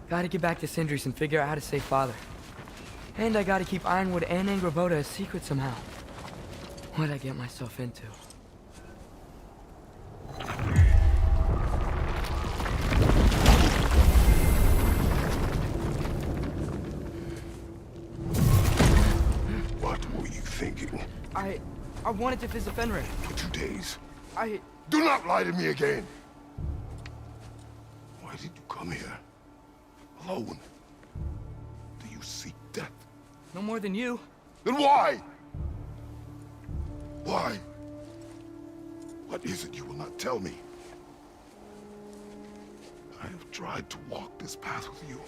Gotta get back to Sindri's and figure out how to save Father. And I gotta keep Ironwood and Angrboda a secret somehow. What'd I get myself into? What were you thinking? I wanted to visit Fenrir. For 2 days. I... Do not lie to me again! Why did you come here? Alone? Do you seek death? No more than you. Then why? Why? What is it you will not tell me? I have tried to walk this path with you.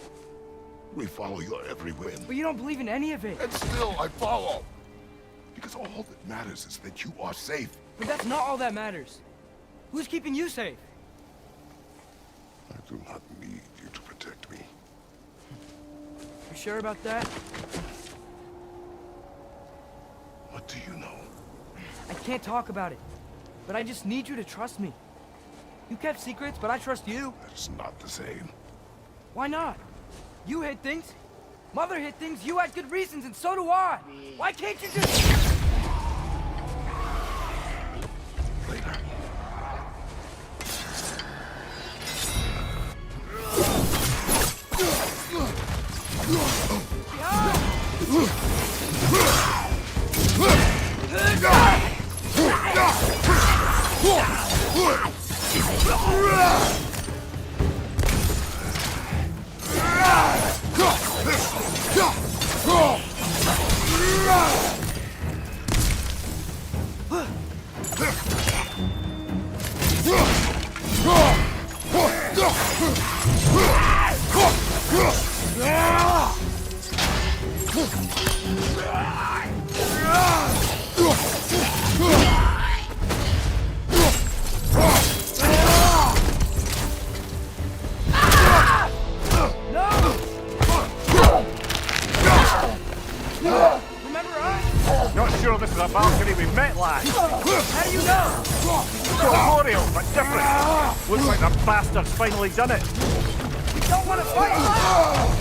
We follow your every whim. But you don't believe in any of it. And still I follow. Because all that matters is that you are safe. But that's not all that matters. Who's keeping you safe? I do not need you to protect me. You sure about that? What do you know? I can't talk about it. But I just need you to trust me. You kept secrets, but I trust you. That's not the same. Why not? You hid things. Mother hid things. You had good reasons, and so do I. Why can't you just... Later. Not sure this is a balcony we've met, lad. How do you know? Corporeal, but different. Looks like the bastard's finally done it. We don't want to fight!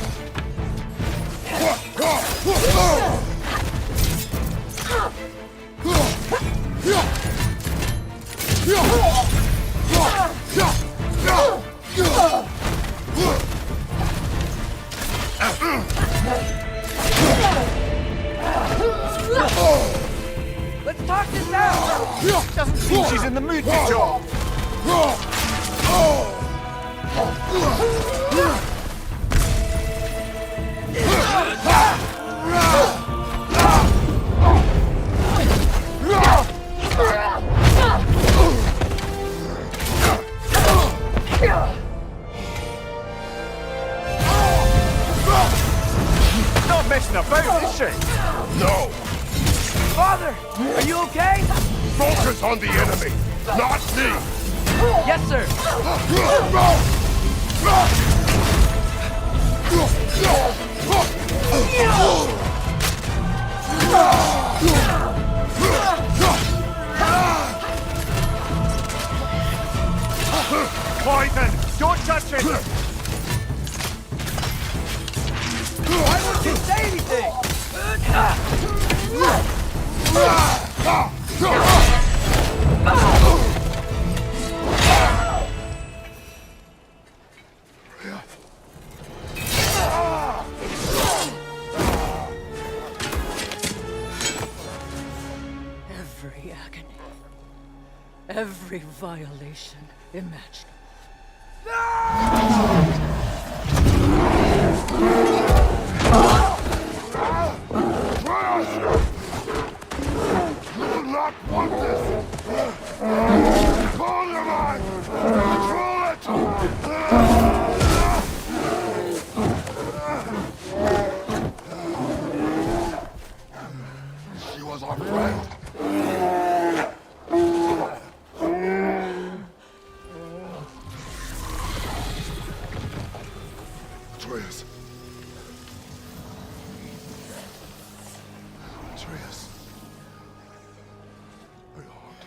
Let's talk this out! Doesn't seem she's in the mood to talk. Not messing about, is she? No! Father, are you okay? Focus on the enemy, not me! Yes, sir. Poison! Don't touch it! Why won't you say anything? Every agony, every violation imaginable. You will not want this! Control your mind! Control it! She was our friend. Atreus. Atreus. My heart.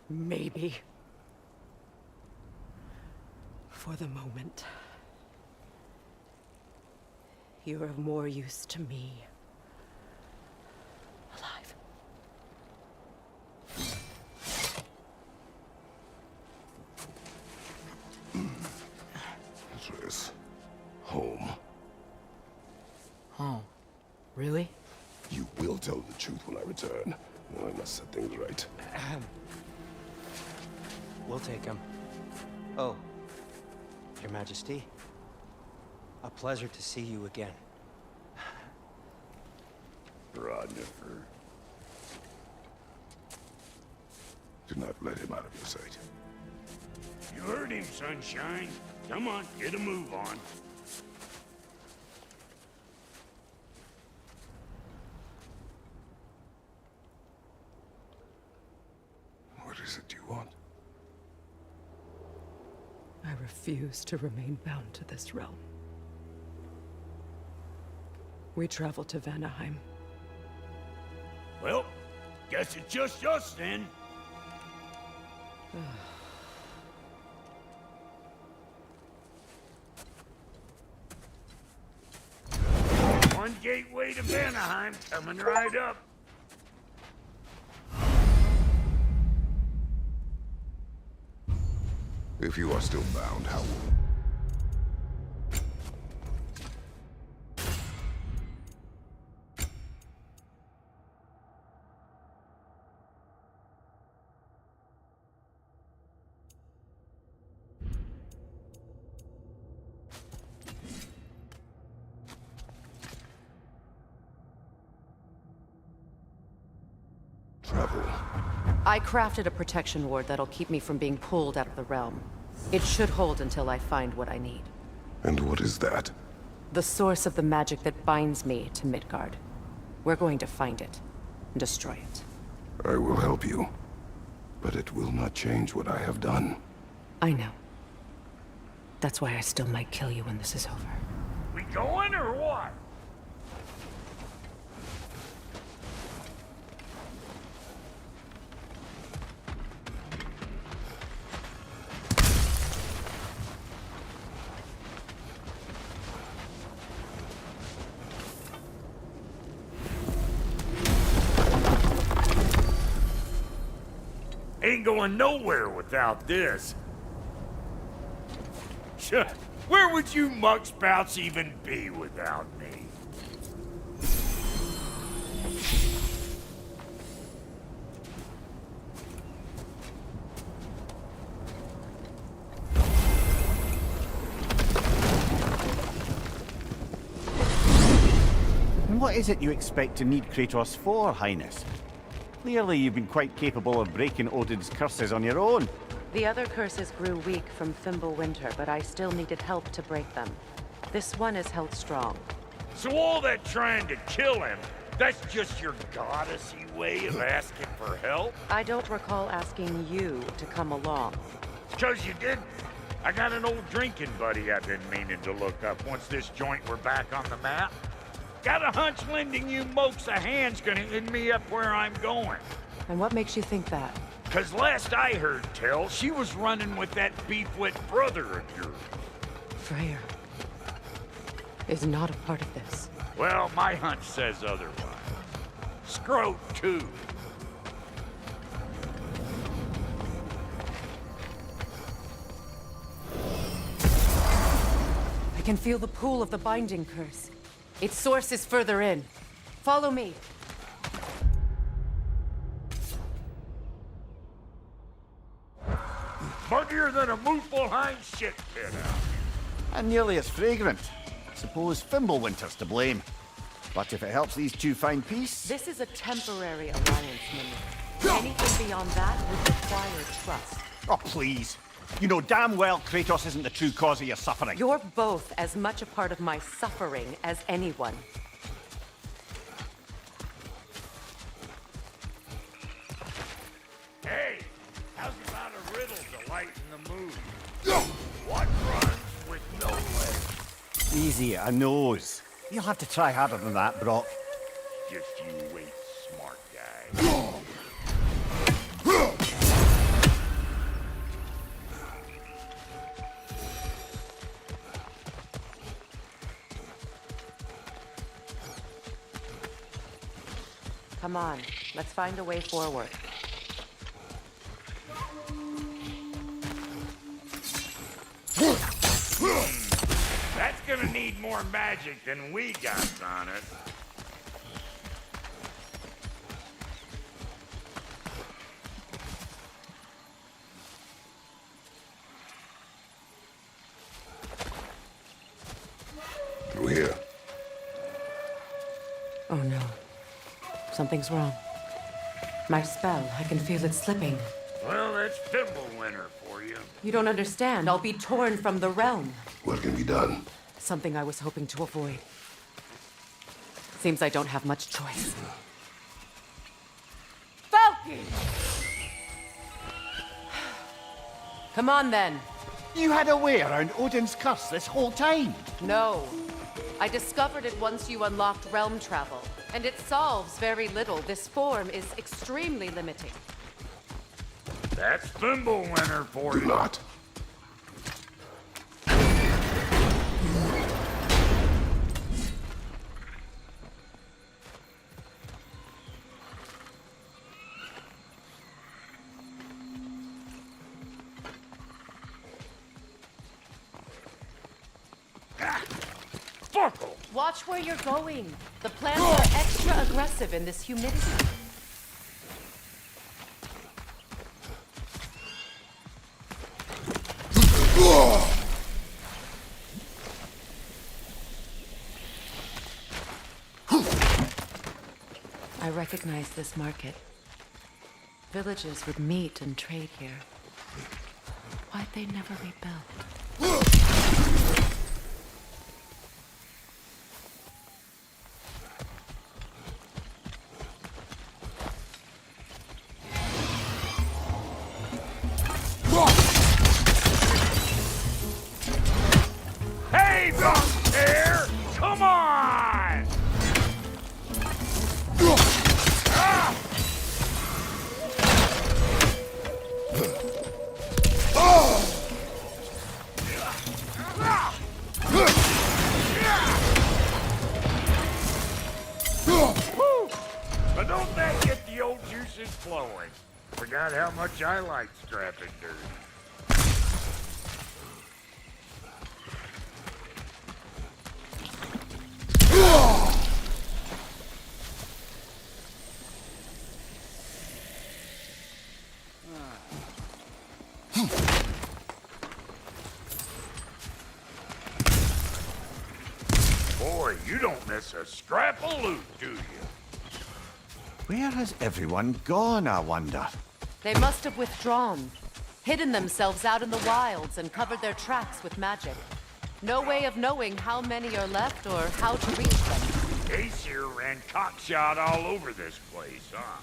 Maybe. For the moment. You're of more use to me. Alive. This is home. Oh, really? You will tell the truth when I return. I must set things right. We'll take him. Oh, Your Majesty. A pleasure to see you again. Ragnarök. Do not let him out of your sight. You heard him, Sunshine. Come on, get a move on. What is it you want? I refuse to remain bound to this realm. We travel to Vanaheim. Well, guess it's just us then. One gateway to Vanaheim coming right up. If you are still bound, how will... travel? I crafted a protection ward that'll keep me from being pulled out of the realm. It should hold until I find what I need. And what is that? The source of the magic that binds me to Midgard. We're going to find it and destroy it. I will help you. But it will not change what I have done. I know. That's why I still might kill you when this is over. We going or what? Ain't going nowhere without this. Where would you muckspouts even be without me? And what is it you expect to need Kratos for, Highness? Clearly you've been quite capable of breaking Odin's curses on your own. The other curses grew weak from Fimbulwinter, but I still needed help to break them. This one is held strong. So all that trying to kill him, that's just your goddessy way of asking for help? I don't recall asking you to come along. 'Cause you didn't. I got an old drinking buddy I've been meaning to look up once this joint were back on the map. Got a hunch lending you mokes a hand's gonna end me up where I'm going. And what makes you think that? 'Cause last I heard tell, she was running with that beef-wit brother of yours. Freyr is not a part of this. Well, my hunch says otherwise. Scrote, too. I can feel the pool of the binding curse. Its source is further in. Follow me. Muddier than a Muspelheim shit pit out. And nearly as fragrant. Suppose Fimbulwinter's to blame. But if it helps these two find peace... This is a temporary alliance, Mimir. Anything beyond that would require trust. Oh, please. You know damn well Kratos isn't the true cause of your suffering. You're both as much a part of my suffering as anyone. Hey, how's about a riddle to lighten the mood? What runs with no legs? Easy, a nose. You'll have to try harder than that, Brock. Just you wait, smart guy. Come on, let's find a way forward. That's gonna need more magic than we got on it. Through here. Oh no. Something's wrong. My spell, I can feel it slipping. Well, that's Thimblewinter for you. You don't understand. I'll be torn from the realm. What can be done? Something I was hoping to avoid. Seems I don't have much choice. Falky! Come on then. You had a way around Odin's curse this whole time. No. I discovered it once you unlocked realm travel, and it solves very little. This form is extremely limiting. That's Thimblewinter for Do you. not. Fuckle! Watch where you're going. The plants are extra aggressive in this humidity. I recognize this market. Villages would meet and trade here. Why'd they never rebuild? Hey, Bunk there! Come on! But don't that get the old juices flowing? Forgot how much I like scrapping dirt. Boy, you don't miss a scrap of loot, do you? Where has everyone gone, I wonder? They must have withdrawn, hidden themselves out in the wilds and covered their tracks with magic. No way of knowing how many are left or how to reach them. Aesir ran cockshot all over this place, huh?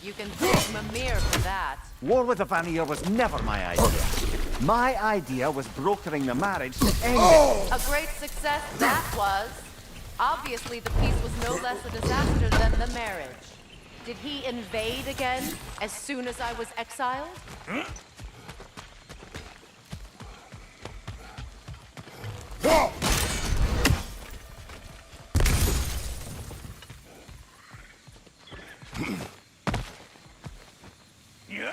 You can thank Mimir for that. War with the Vanir was never my idea. My idea was brokering the marriage to end it. A great success that was. Obviously, the peace was no less a disaster than the marriage. Did he invade again as soon as I was exiled? Yeah.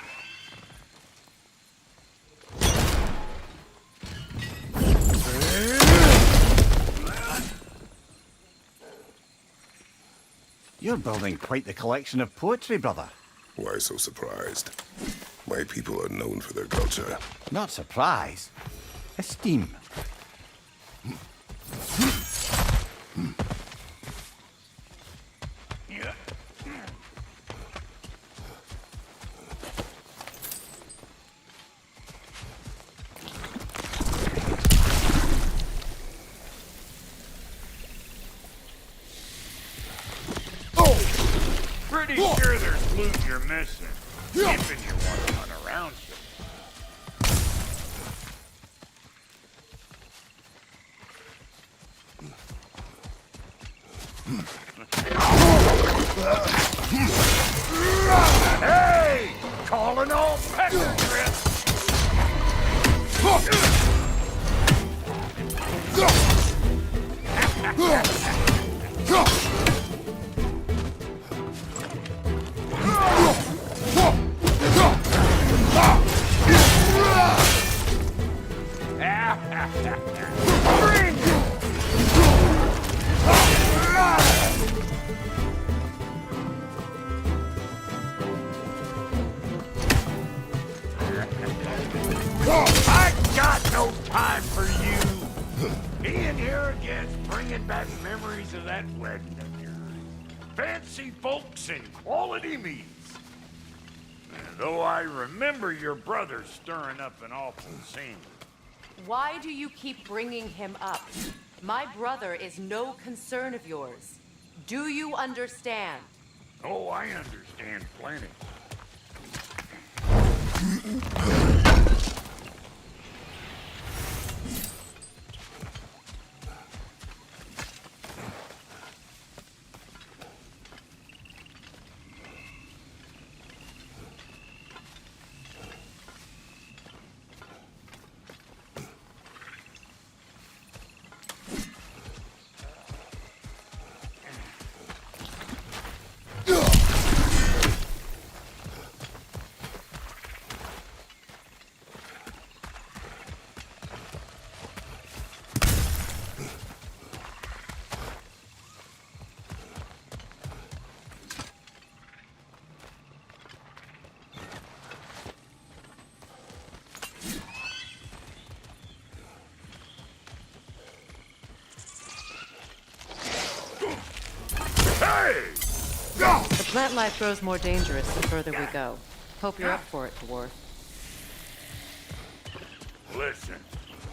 You're building quite the collection of poetry, brother. Why so surprised? My people are known for their culture. Not surprise. Esteem. Yeah. Pretty sure there's loot you're missing. If you want to run around some. Hey! Calling all pecker trips! no time for you. Being here again's bringing back memories of that wedding of yours. Fancy folks and quality meats. And though I remember your brother stirring up an awful scene. Why do you keep bringing him up? My brother is no concern of yours. Do you understand? Oh, I understand plenty. Hey! The plant life grows more dangerous the further we go. Hope you're up for it, Dwarf. Listen,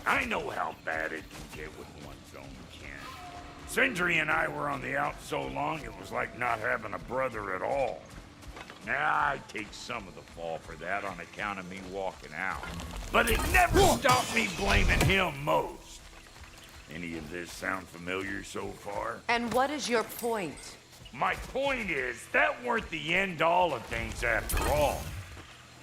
I know how bad it can get with one's own kin. Sindri and I were on the out so long it was like not having a brother at all. Now, I take some of the fall for that on account of me walking out. But it never stopped me blaming him most. Any of this sound familiar so far? And what is your point? My point is, that weren't the end-all of things after all.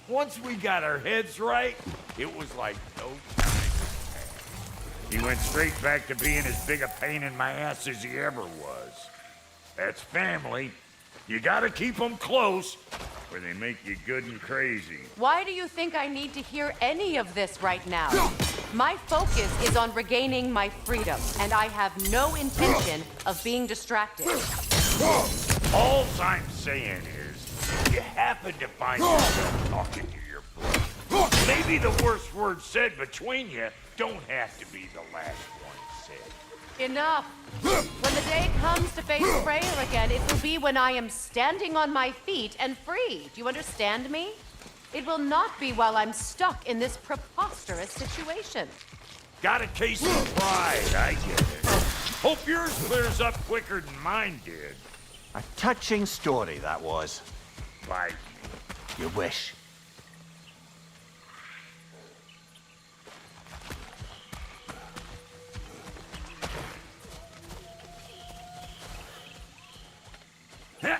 Once we got our heads right, it was like no time passed. He went straight back to being as big a pain in my ass as he ever was. That's family. You gotta keep them close, or they make you good and crazy. Why do you think I need to hear any of this right now? My focus is on regaining my freedom, and I have no intention of being distracted. All I'm saying is, you happen to find yourself talking to your brother. Maybe the worst words said between you don't have to be the last one said. Enough! When the day comes to face Freyr again, it will be when I am standing on my feet and free. Do you understand me? It will not be while I'm stuck in this preposterous situation. Got a case of pride, I get it. Hope yours clears up quicker than mine did. A touching story, that was. Bite me. You wish. Heh.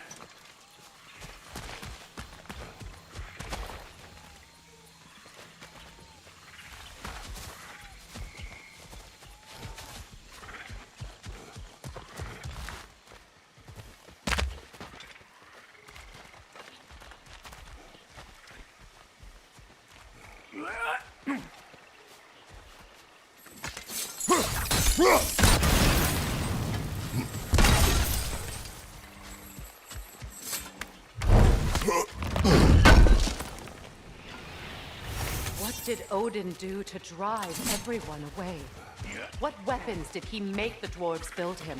What did Odin do to drive everyone away? What weapons did he make the dwarves build him?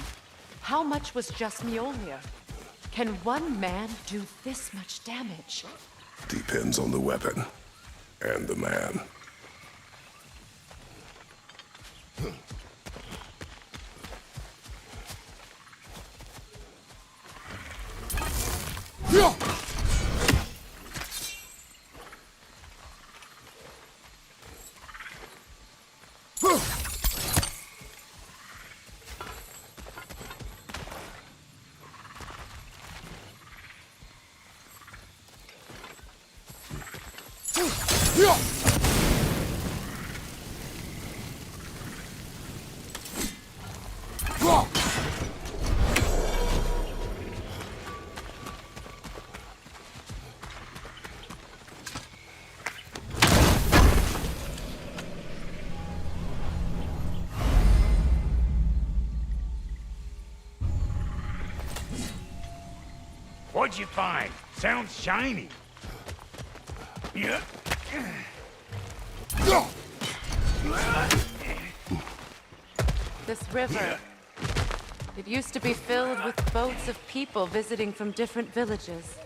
How much was just Mjolnir? Can one man do this much damage? Depends on the weapon and the man. What'd you find? Sounds shiny. Yeah. This river, it used to be filled with boats of people visiting from different villages.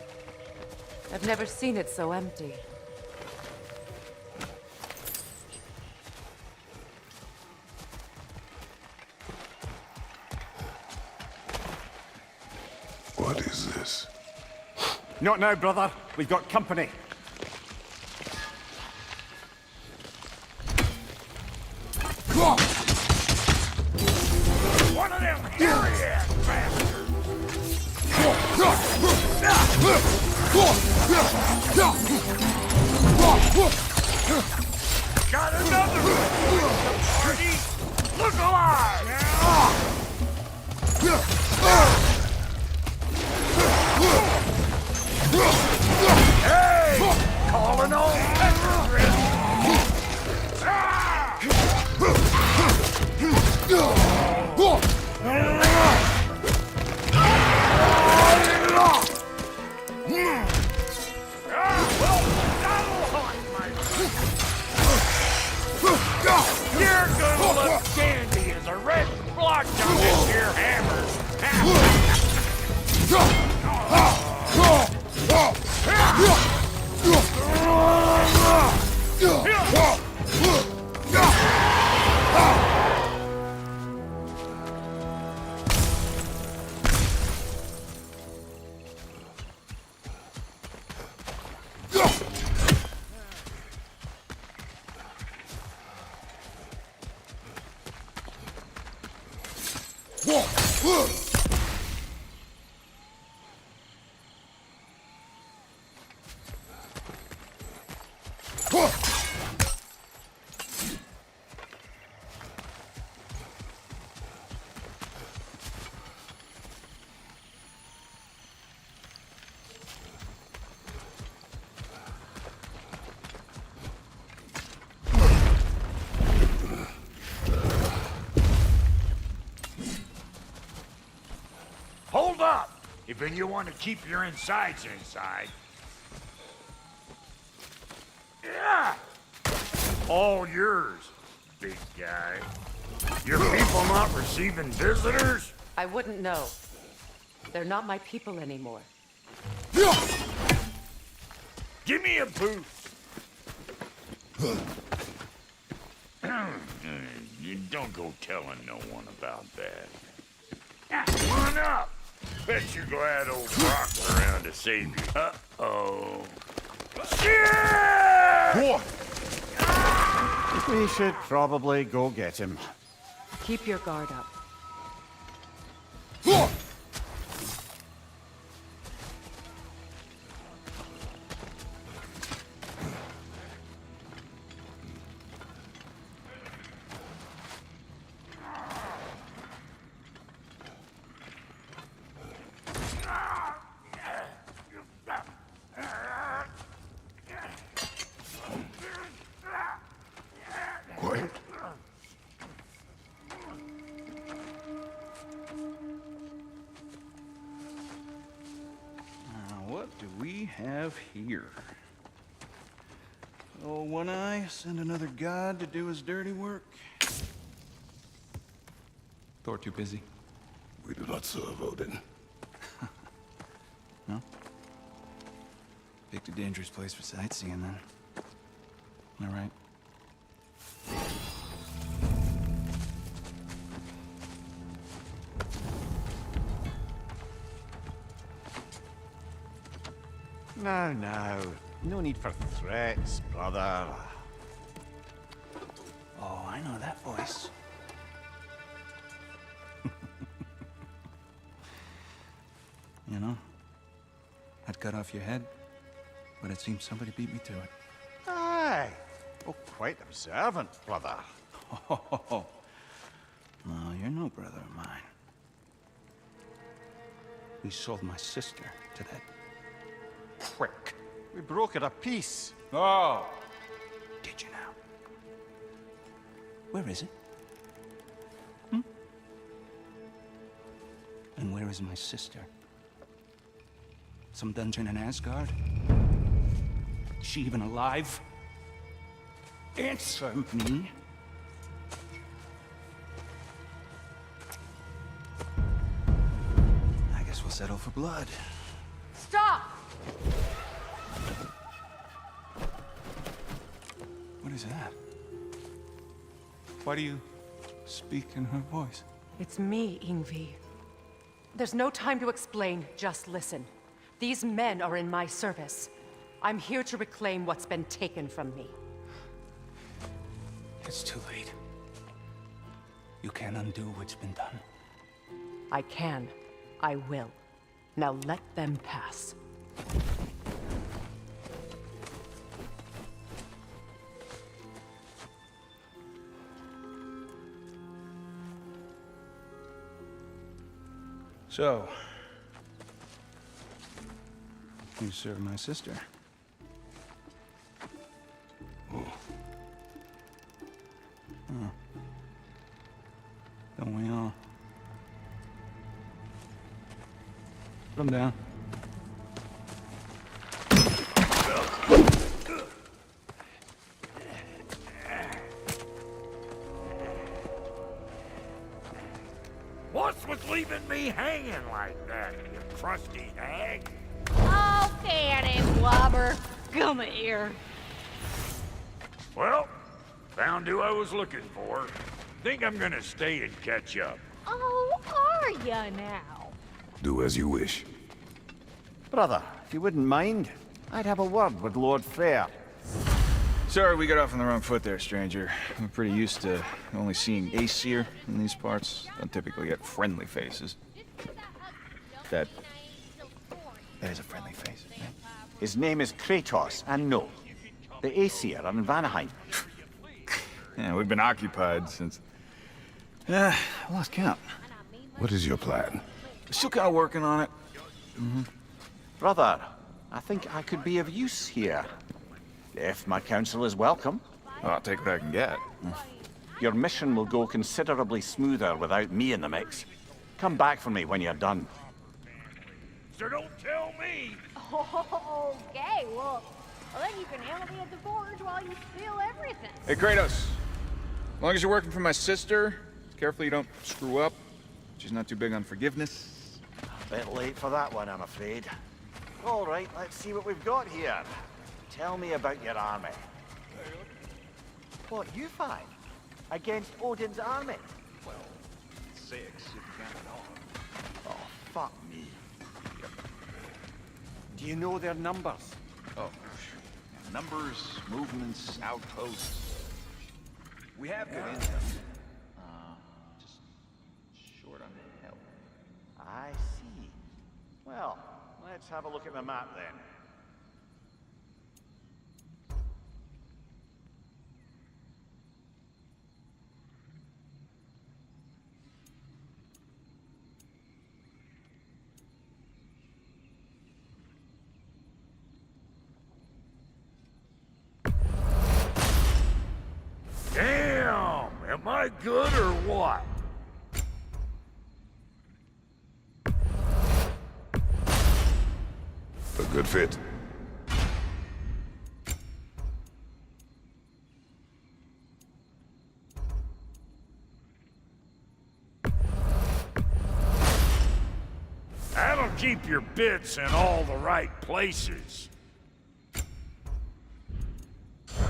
I've never seen it so empty. What is this? Not now, brother. We've got company. One of them hairy-ass bastards! Got another one! Party! Look alive! Hey! Calling all Petroglyphs! Well, that'll hunt, my friend. You're gonna look dandy as a red blotch on this here hammer. Hold up! If you want to keep your insides inside. Yeah! All yours, big guy. Your people not receiving visitors? I wouldn't know. They're not my people anymore. Give me a boot. You don't go telling no one about that. Come on up. Bet you're glad old Brock's around to save you. Uh-oh. Shit! We should probably go get him. Keep your guard up. Quiet. What do we have here? Oh, One Eye, send another god to do his dirty work. Thor too busy. We do not serve Odin. No? Picked a dangerous place for sightseeing, then. All right. No. No need for threats, brother. Oh, I know that voice. You know, I'd cut off your head, but it seems somebody beat me to it. Aye. Oh, quite observant, brother. Oh, well, you're no brother of mine. We sold my sister to that prick. We broke it a piece. Oh! Did you now? Where is it? And where is my sister? Some dungeon in Asgard? Is she even alive? Answer me. settle for blood. Stop! What is that? Why do you speak in her voice? It's me, Ingvi. There's no time to explain, just listen. These men are in my service. I'm here to reclaim what's been taken from me. It's too late. You can't undo what's been done. I can. I will. Now let them pass. So, you serve my sister. Don't we all? Put him down. What's with leaving me hanging like that, you crusty hag? Oh, can it, blubber. Come here. Well, found who I was looking for. Think I'm gonna stay and catch up. Oh, are ya now? Do as you wish. Brother, if you wouldn't mind, I'd have a word with Lord Freyr. Sorry we got off on the wrong foot there, stranger. I'm pretty used to only seeing Aesir in these parts. Don't typically get friendly faces. That is a friendly face, right? His name is Kratos, and no, the Aesir are in Vanaheim. Yeah, we've been occupied since... I lost count. What is your plan? Still kind of working on it. Brother, I think I could be of use here. If my counsel is welcome. Oh, I'll take what I can get. Your mission will go considerably smoother without me in the mix. Come back for me when you're done. So don't tell me. Okay, well, then you can handle me at the forge while you steal everything. Hey, Kratos. As long as you're working for my sister, carefully you don't screw up. She's not too big on forgiveness. Bit late for that one, I'm afraid. All right, let's see what we've got here. Tell me about your army. What, you five? Against Odin's army? Well, 6 if you count it all. Oh, fuck me. Do you know their numbers? Oh, numbers, movements, outposts. We have good intel. Just short on help. I see. Well, let's have a look at the map then. Damn! Am I good or what? A good fit. That'll keep your bits in all the right places.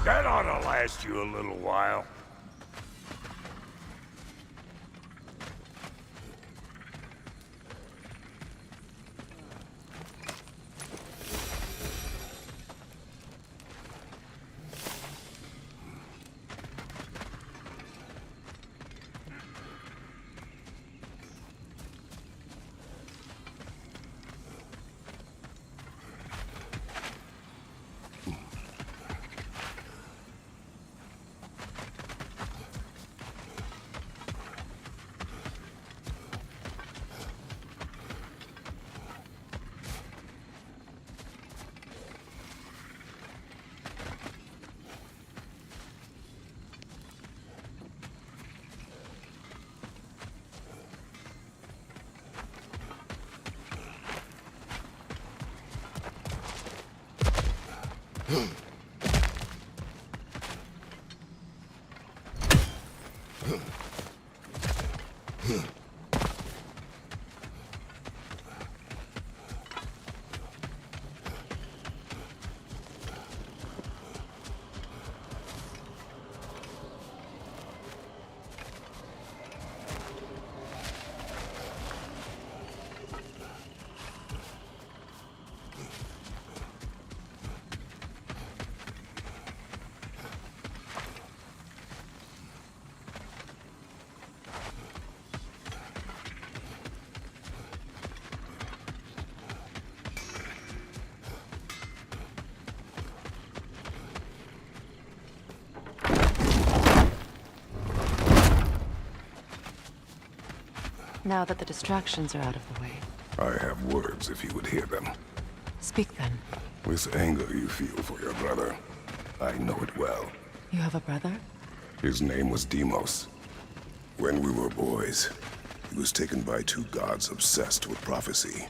That ought to last you a little while. Now that the distractions are out of the way. I have words if you would hear them. Speak then. This anger you feel for your brother, I know it well. You have a brother? His name was Deimos. When we were boys, he was taken by two gods obsessed with prophecy.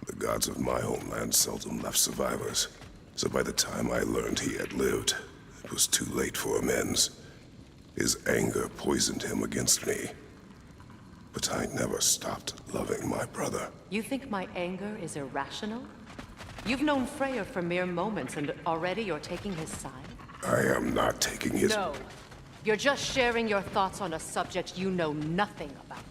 The gods of my homeland seldom left survivors, so by the time I learned he had lived, it was too late for amends. His anger poisoned him against me. But I never stopped loving my brother. You think my anger is irrational? You've known Freyr for mere moments, and already you're taking his side? I am not taking his... No. You're just sharing your thoughts on a subject you know nothing about.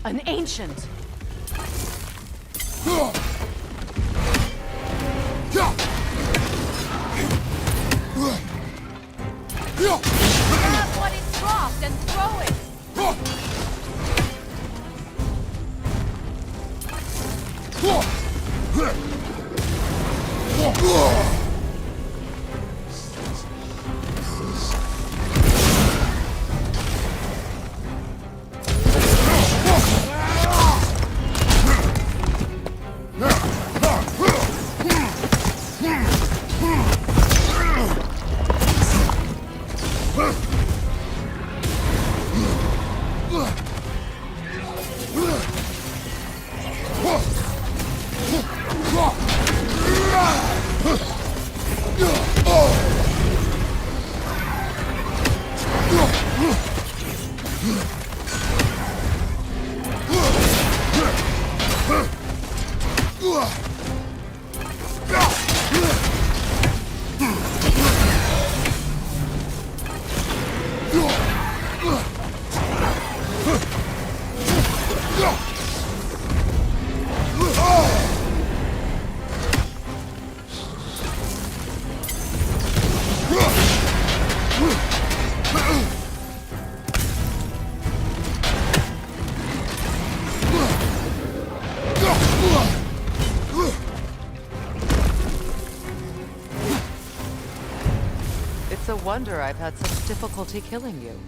An ancient! Grab what is dropped and throw it! It's a wonder I've had such difficulty killing you.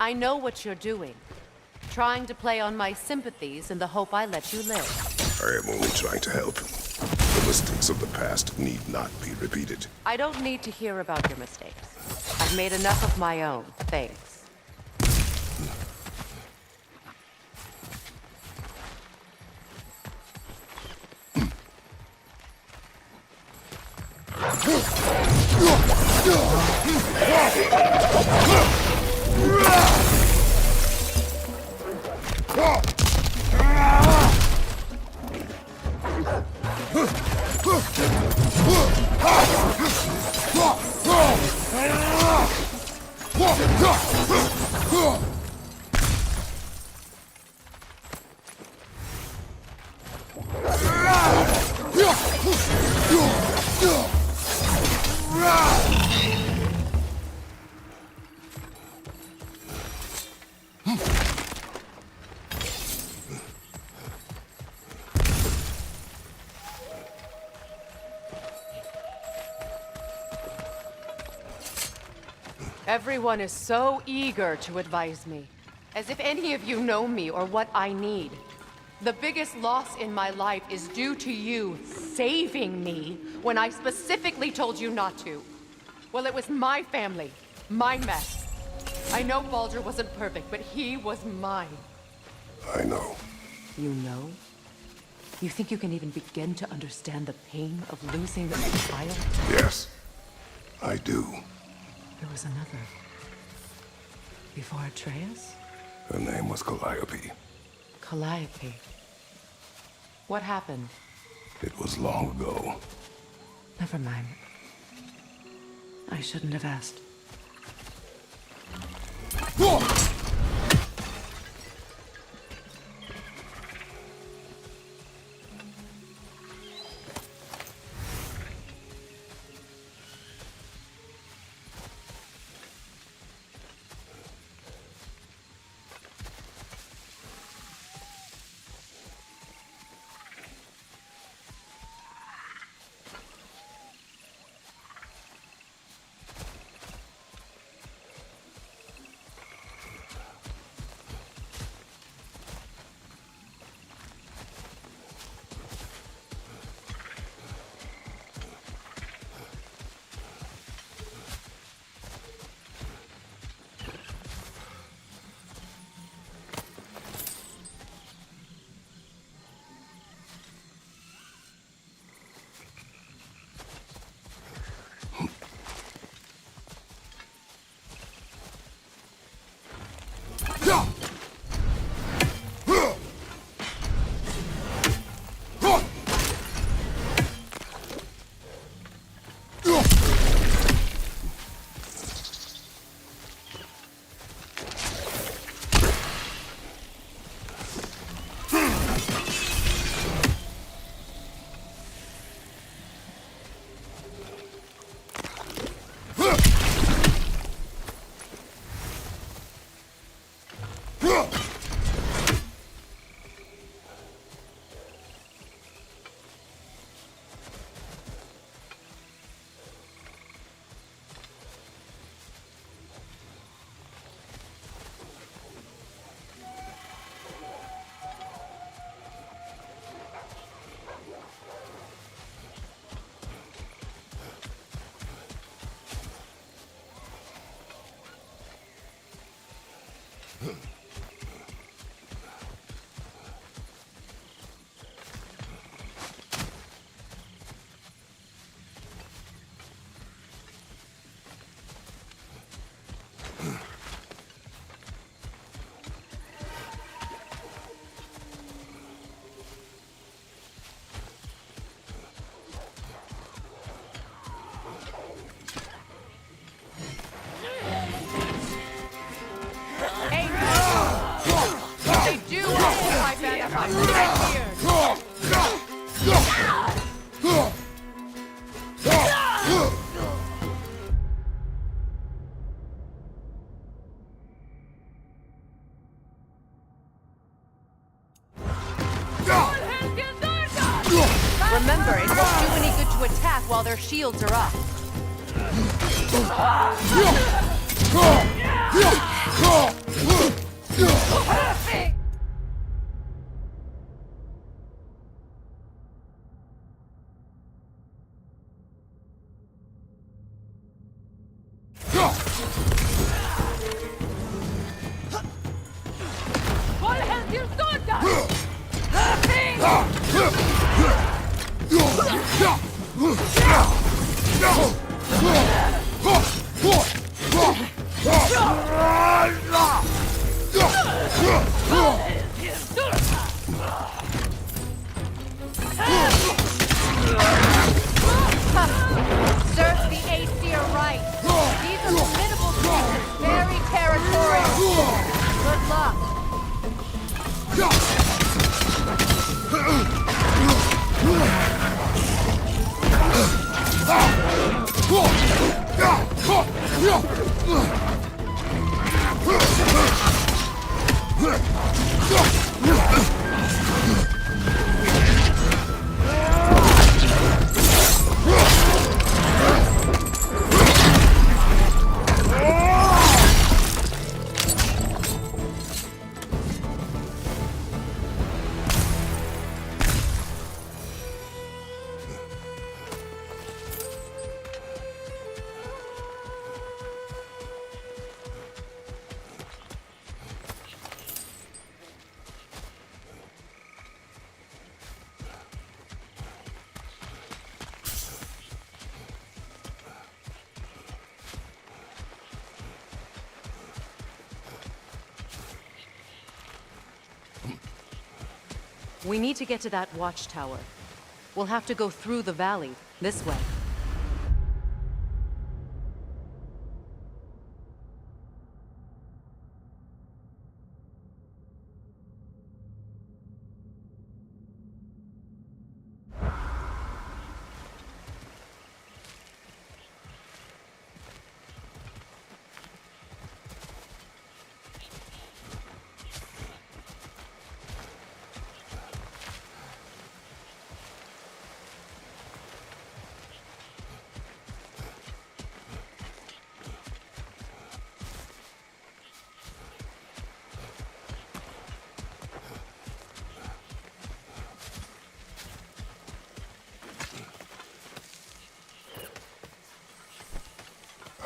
I know what you're doing. trying to play on my sympathies in the hope I let you live. I am only trying to help. The mistakes of the past need not be repeated. I don't need to hear about your mistakes. I've made enough of my own, thanks. Everyone is so eager to advise me, as if any of you know me or what I need. The biggest loss in my life is due to you saving me when I specifically told you not to. Well, it was my family, my mess. I know Baldur wasn't perfect, but he was mine. I know. You know? You think you can even begin to understand the pain of losing a child? Yes, I do. There was another. Before Atreus? Her name was Calliope. Calliope. What happened? It was long ago. Never mind. I shouldn't have asked. Remember, it won't do any good to attack while their shields are up. Perfect! Serves the Aesir right. These are formidable creatures, very territorial. Good luck. We need to get to that watchtower. We'll have to go through the valley, this way.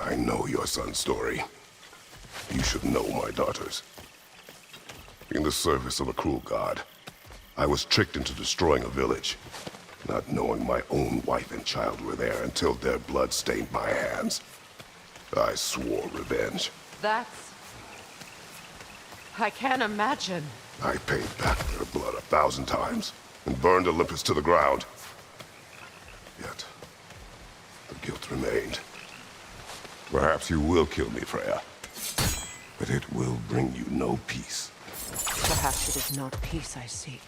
I know your son's story. You should know my daughter's. In the service of a cruel god, I was tricked into destroying a village, not knowing my own wife and child were there until their blood stained my hands. I swore revenge. That's... I can't imagine. I paid back their blood 1,000 times and burned Olympus to the ground. Yet, the guilt remained. Perhaps you will kill me, Freya. But it will bring you no peace. Perhaps it is not peace I seek.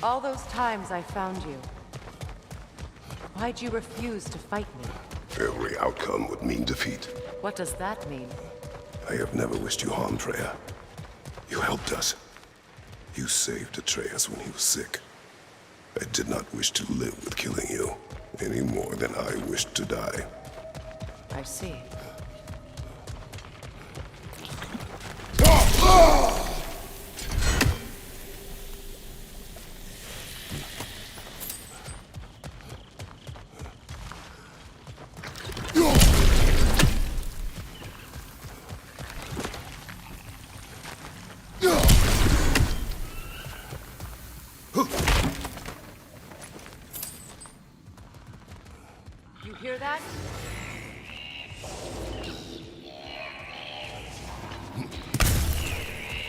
All those times I found you, why'd you refuse to fight me? Every outcome would mean defeat. What does that mean? I have never wished you harm, Freya. You helped us. You saved Atreus when he was sick. I did not wish to live with killing you, any more than I wished to die. I see. You hear that?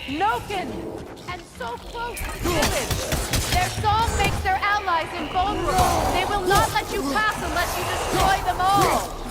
Noken! And so close to the village! Their song makes their allies invulnerable! They will not let you pass unless you destroy them all!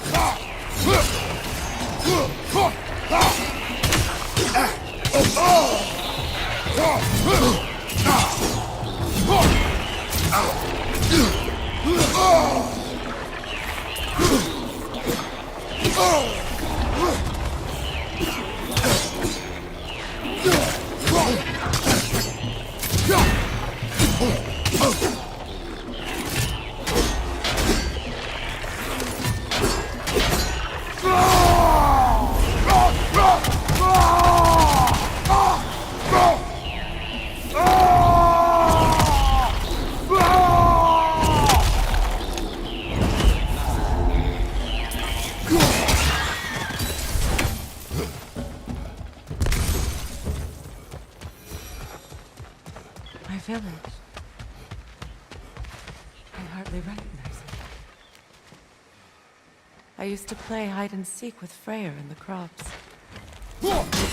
My village. I hardly recognize it. I used to play hide and seek with Freyr in the crops. We'd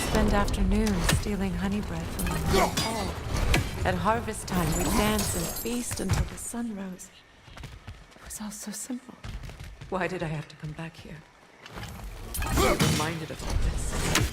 spend afternoons stealing honey bread from the North Hall. At harvest time, we'd dance and feast until the sun rose. It was all so simple. Why did I have to come back here? I'm reminded of all this.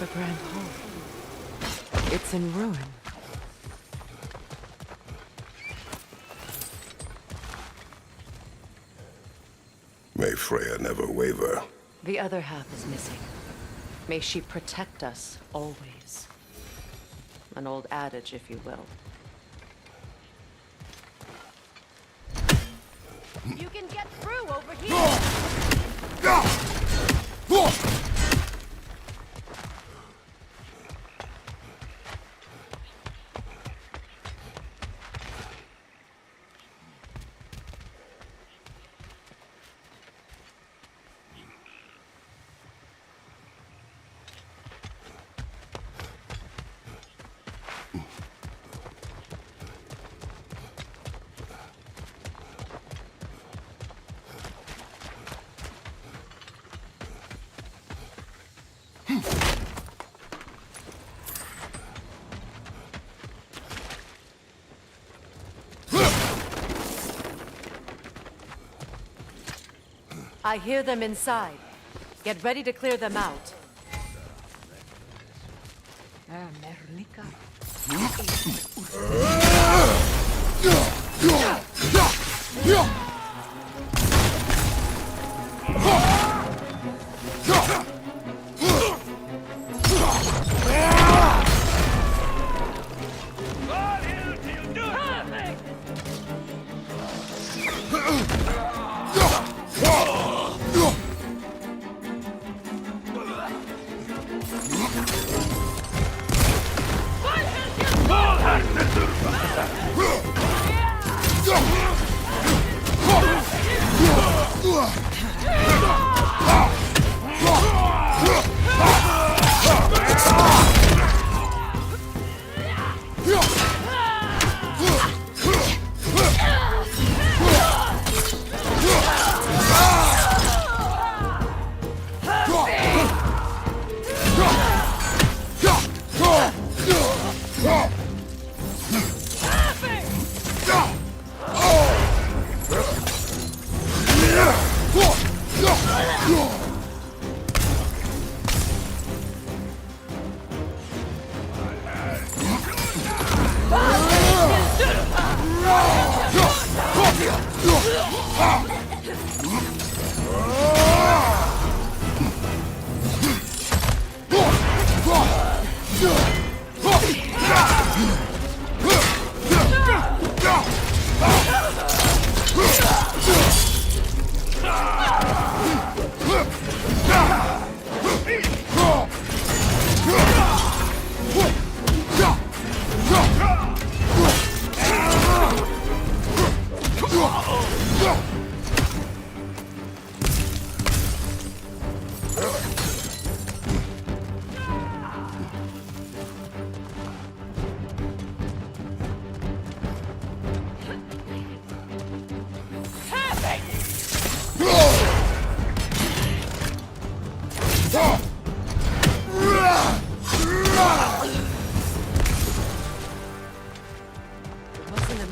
The Grand Hall. It's in ruin. May Freya never waver. The other half is missing. May she protect us always. An old adage, if you will. You can get through over here! I hear them inside. Get ready to clear them out.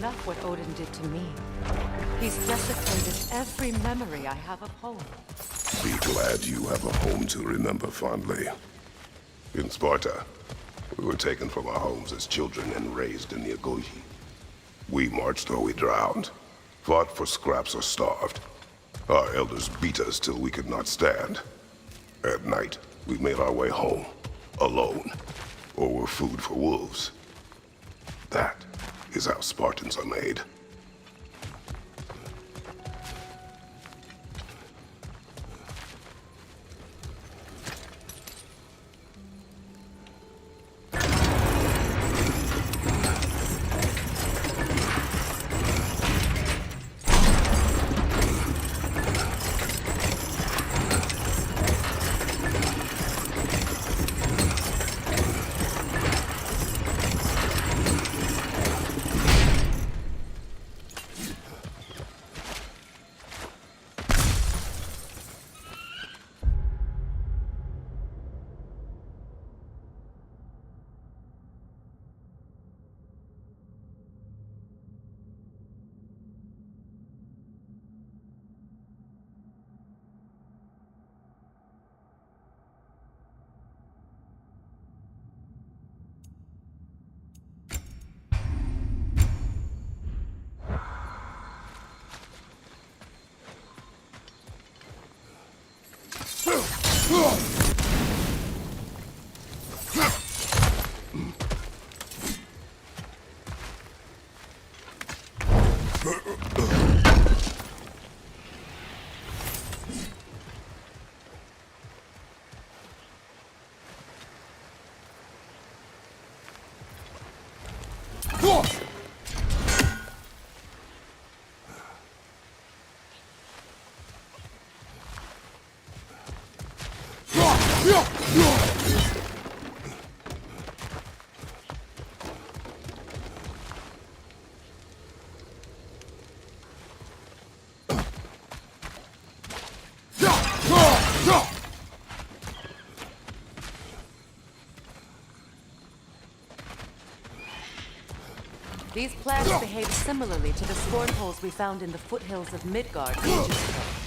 enough what Odin did to me. He's desecrated every memory I have of home. Be glad you have a home to remember fondly. In Sparta, we were taken from our homes as children and raised in the Agogi. We marched or we drowned, fought for scraps or starved. Our elders beat us till we could not stand. At night, we made our way home, alone, or were food for wolves. That is how Spartans are made. These plants behave similarly to the scorn holes we found in the foothills of Midgard ages ago.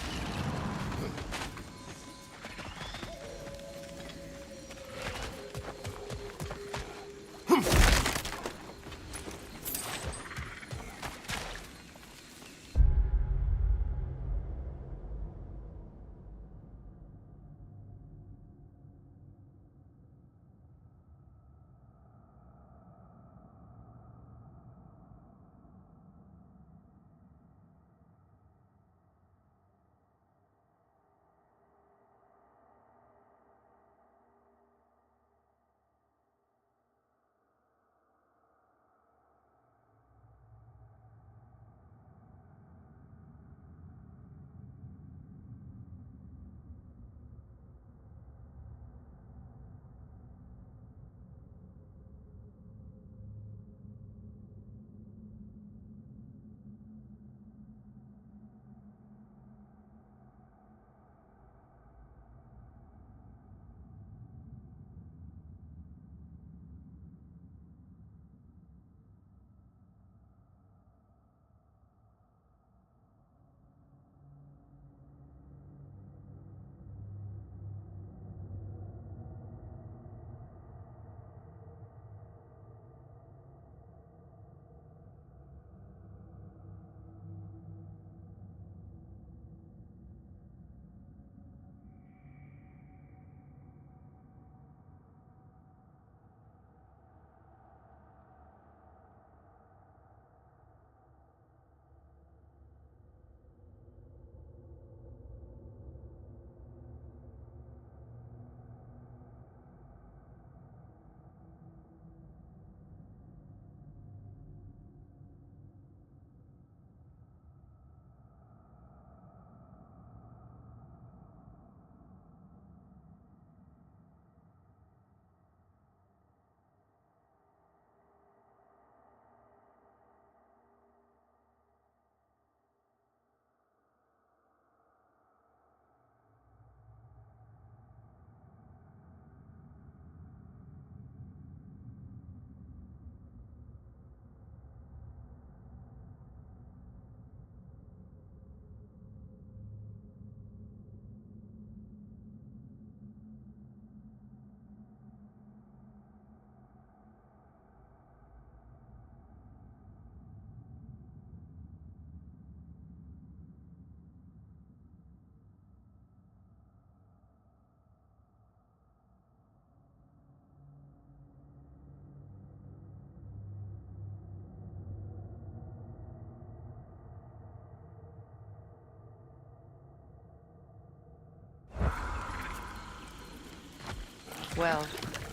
Well,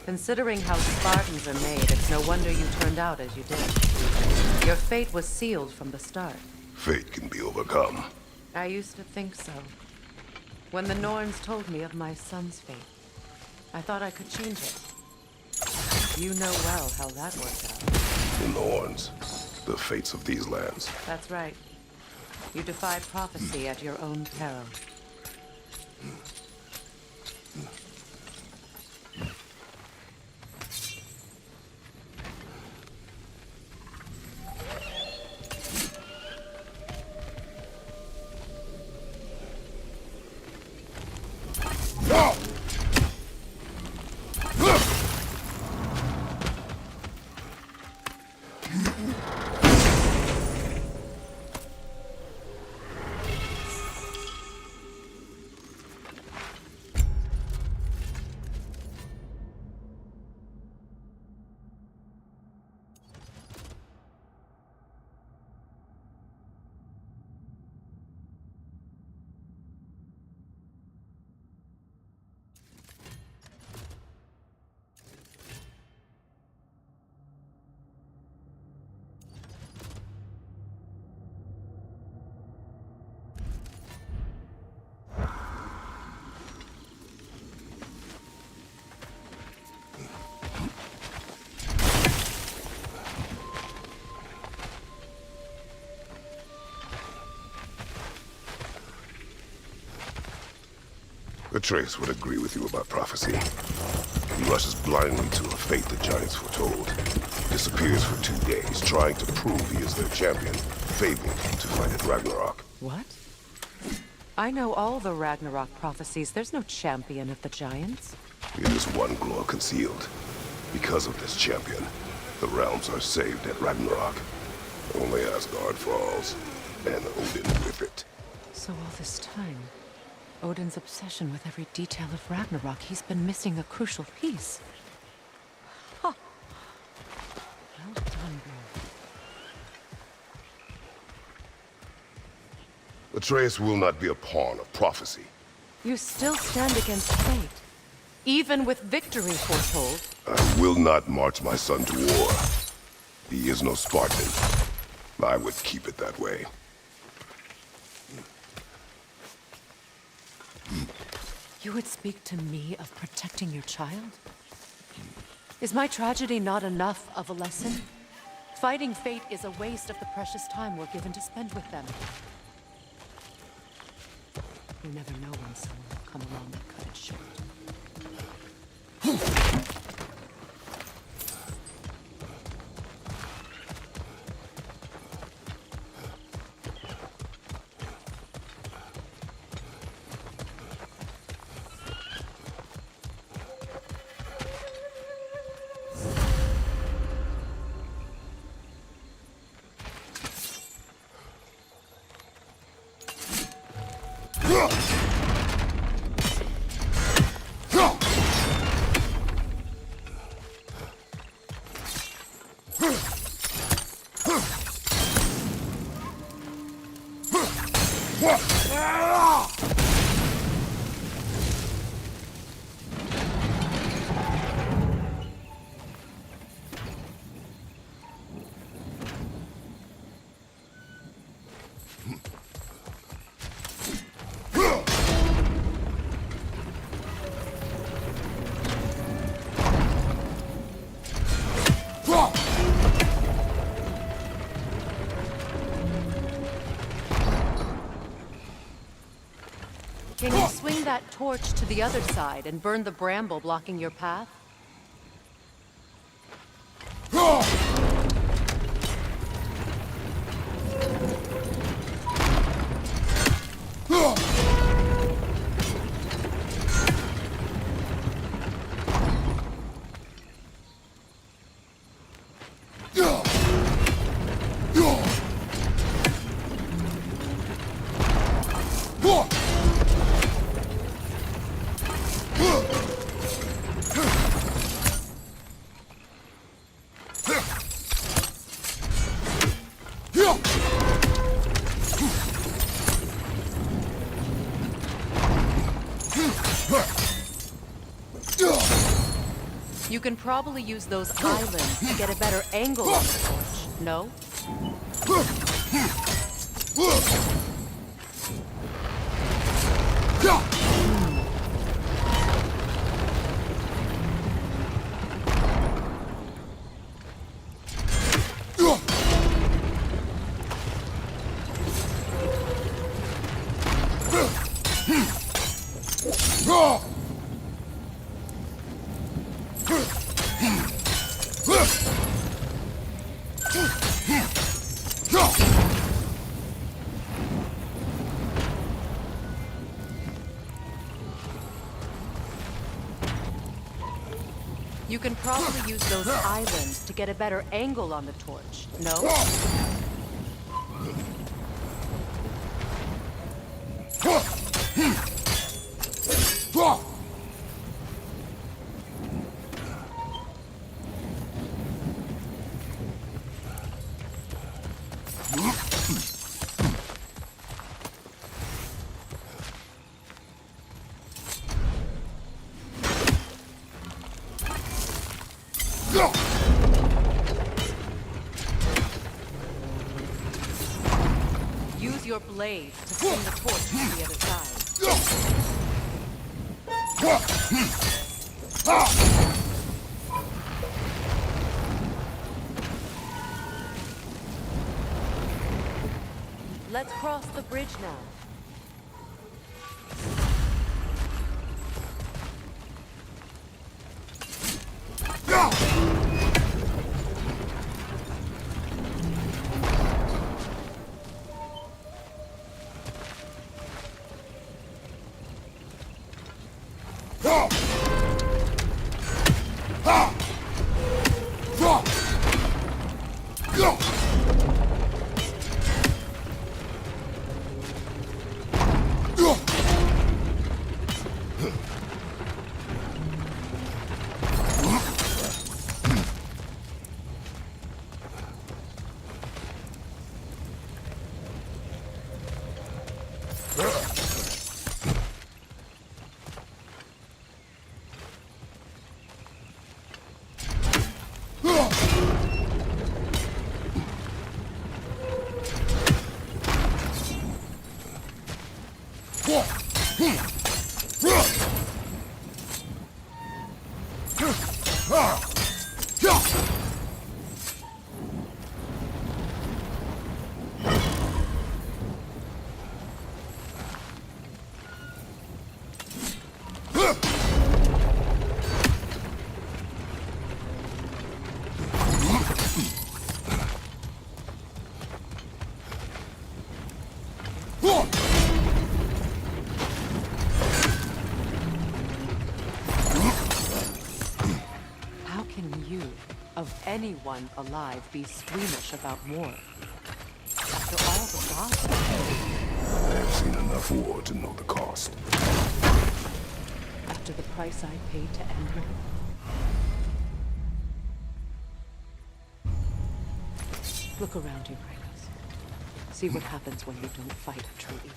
considering how Spartans are made, it's no wonder you turned out as you did. Your fate was sealed from the start. Fate can be overcome. I used to think so. When the Norns told me of my son's fate, I thought I could change it. You know well how that worked out. The Norns. The fates of these lands. That's right. You defied prophecy at your own peril. Atreus would agree with you about prophecy. He rushes blindly to a fate the Giants foretold. Disappears for 2 days, trying to prove he is their champion, fabled to fight at Ragnarok. What? I know all the Ragnarok prophecies. There's no champion of the Giants. It is one glow concealed. Because of this champion, the realms are saved at Ragnarok. Only Asgard falls, and Odin with it. So all this time, Odin's obsession with every detail of Ragnarok, he's been missing a crucial piece. Huh. Well done, bro. Atreus will not be a pawn of prophecy. You still stand against fate, even with victory foretold. I will not march my son to war. He is no Spartan. I would keep it that way. You would speak to me of protecting your child? Is my tragedy not enough of a lesson? Fighting fate is a waste of the precious time we're given to spend with them. You never know when someone will come along and cut it short. Can you swing that torch to the other side and burn the bramble blocking your path? You can probably use those islands to get a better angle on the torch, no? You can probably use those islands to get a better angle on the torch, no? Use your blade to swing the torch to the other side. Let's cross the bridge now. Of anyone alive be squeamish about war. After all the loss. I've seen enough war to know the cost. After the price I paid to end it. Look around you, Kratos. See what happens when you don't fight a true evil.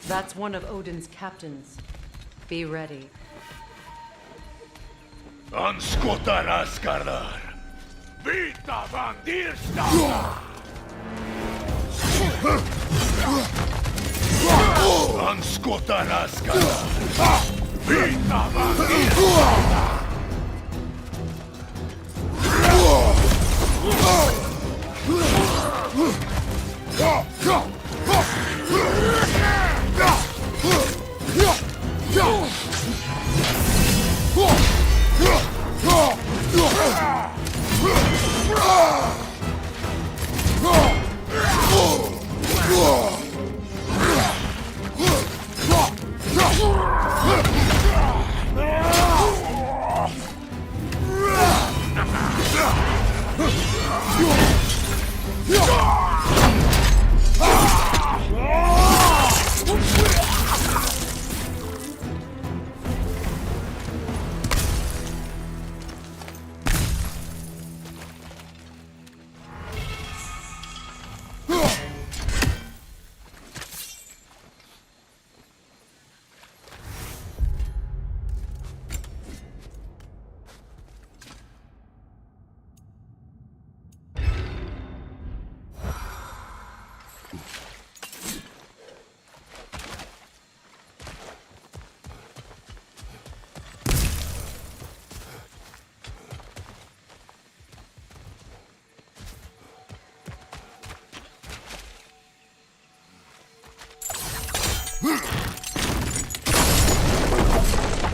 That's one of Odin's captains. Be ready. Anskotar Asgardar! Vita Vandirstadar! Anskotar Asgardar! Vita Vandirstadar!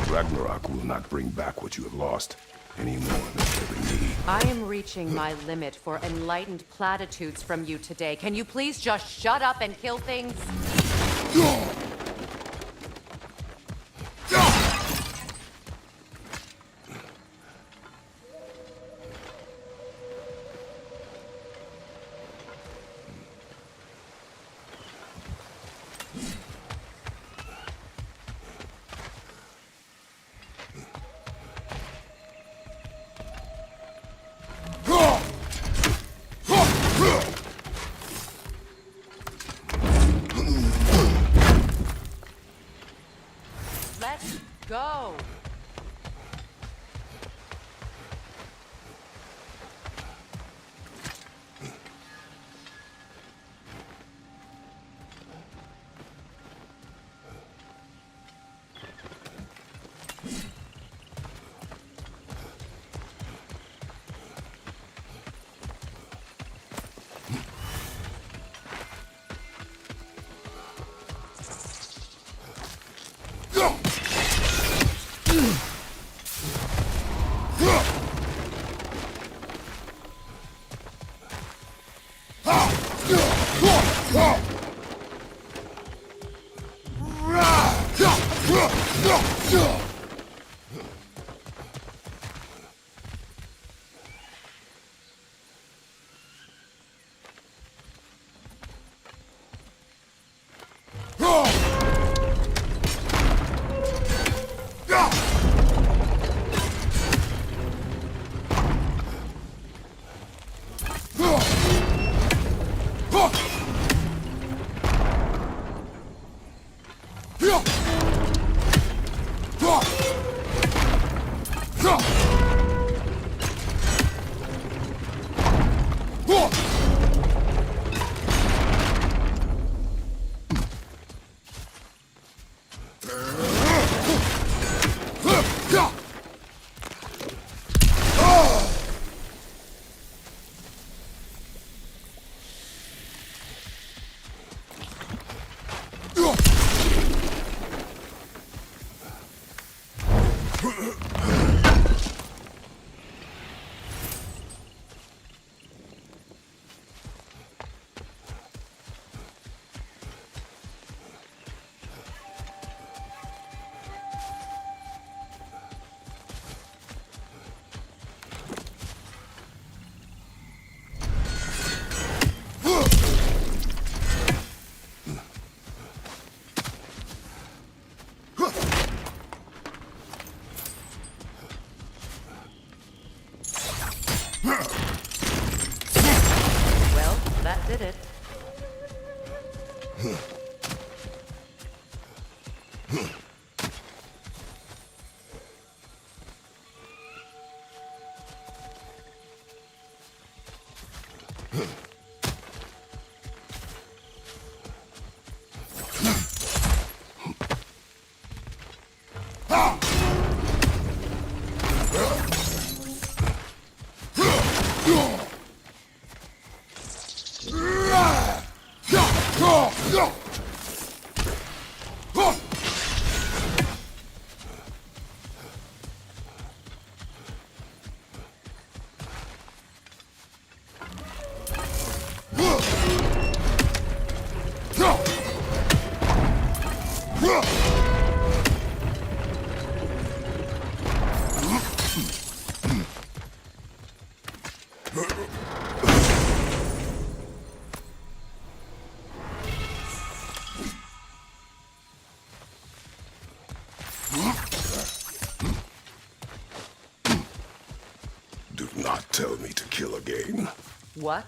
Ragnarok will not bring back what you have lost, any more than killing me. I am reaching my limit for enlightened platitudes from you today. Can you please just shut up and kill things? Let's go. Well, that did it. Do not tell me to kill again. What?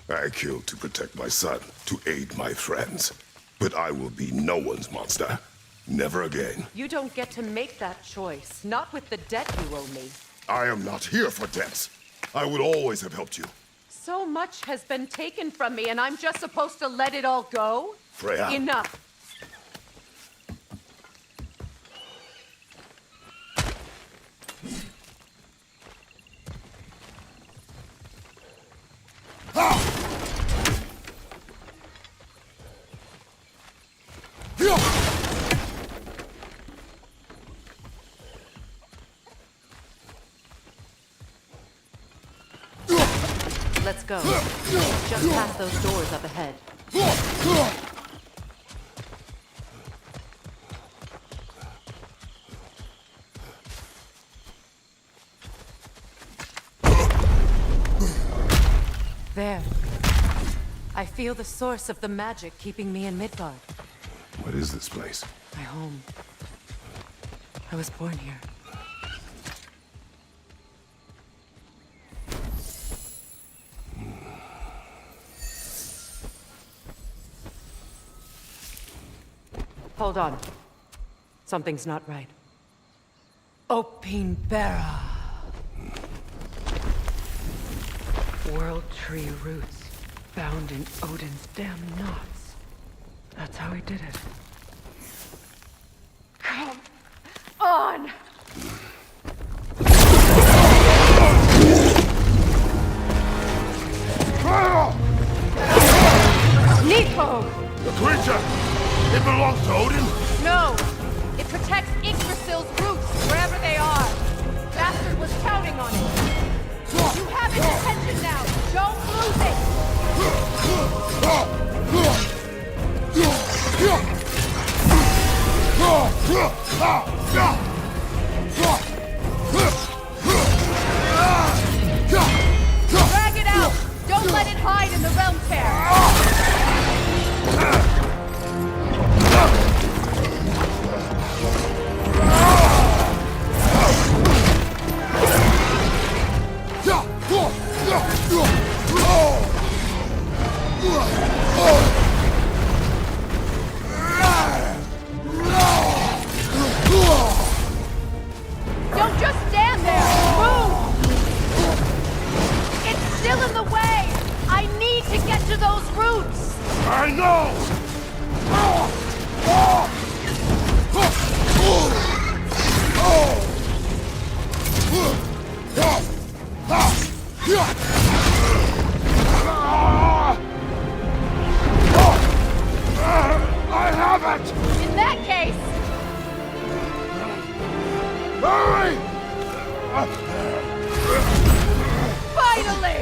I killed to protect my son, to aid my friends. But I will be no one's monster. Never again. You don't get to make that choice. Not with the debt you owe me. I am not here for debts. I would always have helped you. So much has been taken from me, and I'm just supposed to let it all go? Freya. Enough. Let's go. Just past those doors up ahead. There. I feel the source of the magic keeping me in Midgard. What is this place? My home. I was born here. Hold on. Something's not right. Opinbera. World tree roots found in Odin's damn knots. That's how he did it. Come on! Nico! The creature! It belongs to Odin? No! It protects Yggdrasil's roots, wherever they are. Bastard was counting on it. You have its attention now! Don't lose it! Drag it out! Don't let it hide in the realm tear! Don't just stand there! Move! It's still in the way! I need to get to those roots! I know! I have it! In that case, Hurry! finally!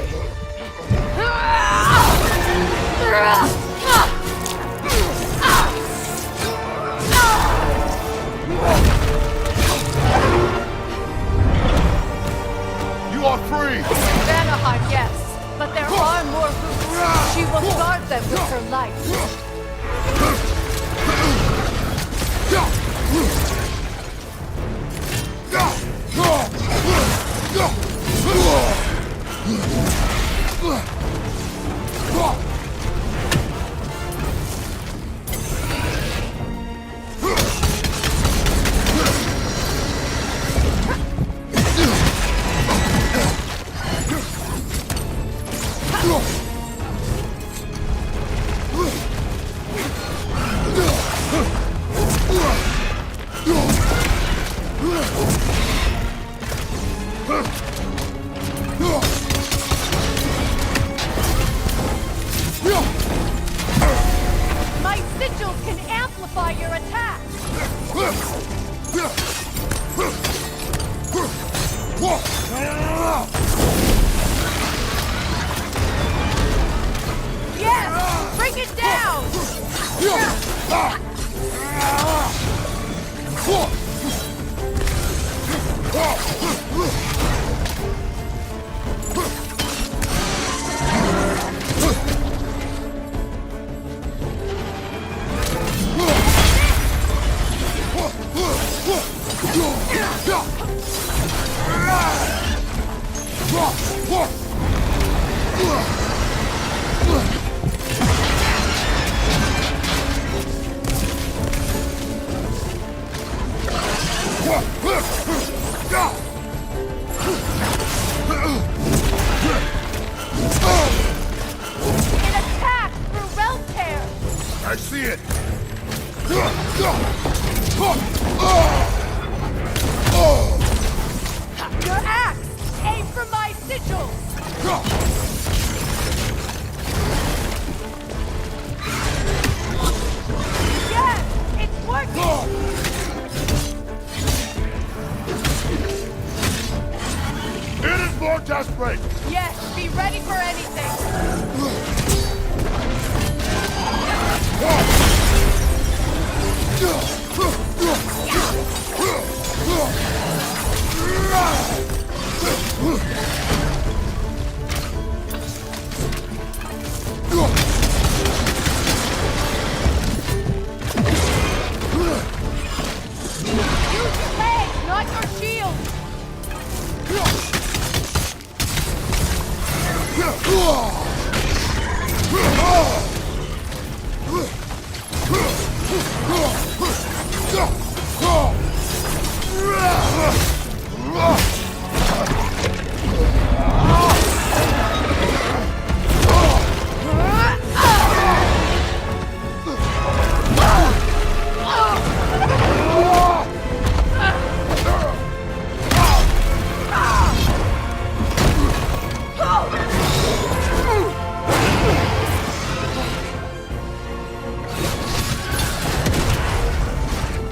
You are free! Vanaheim, yes, but there are more roots. She will guard them with her life. My sigils can amplify your attack! Yes! Bring it down! I see it! Your axe! Aim for my sigils! Yes! It's working! It is more desperate! Yes, be ready for anything! Use your legs, not your shield!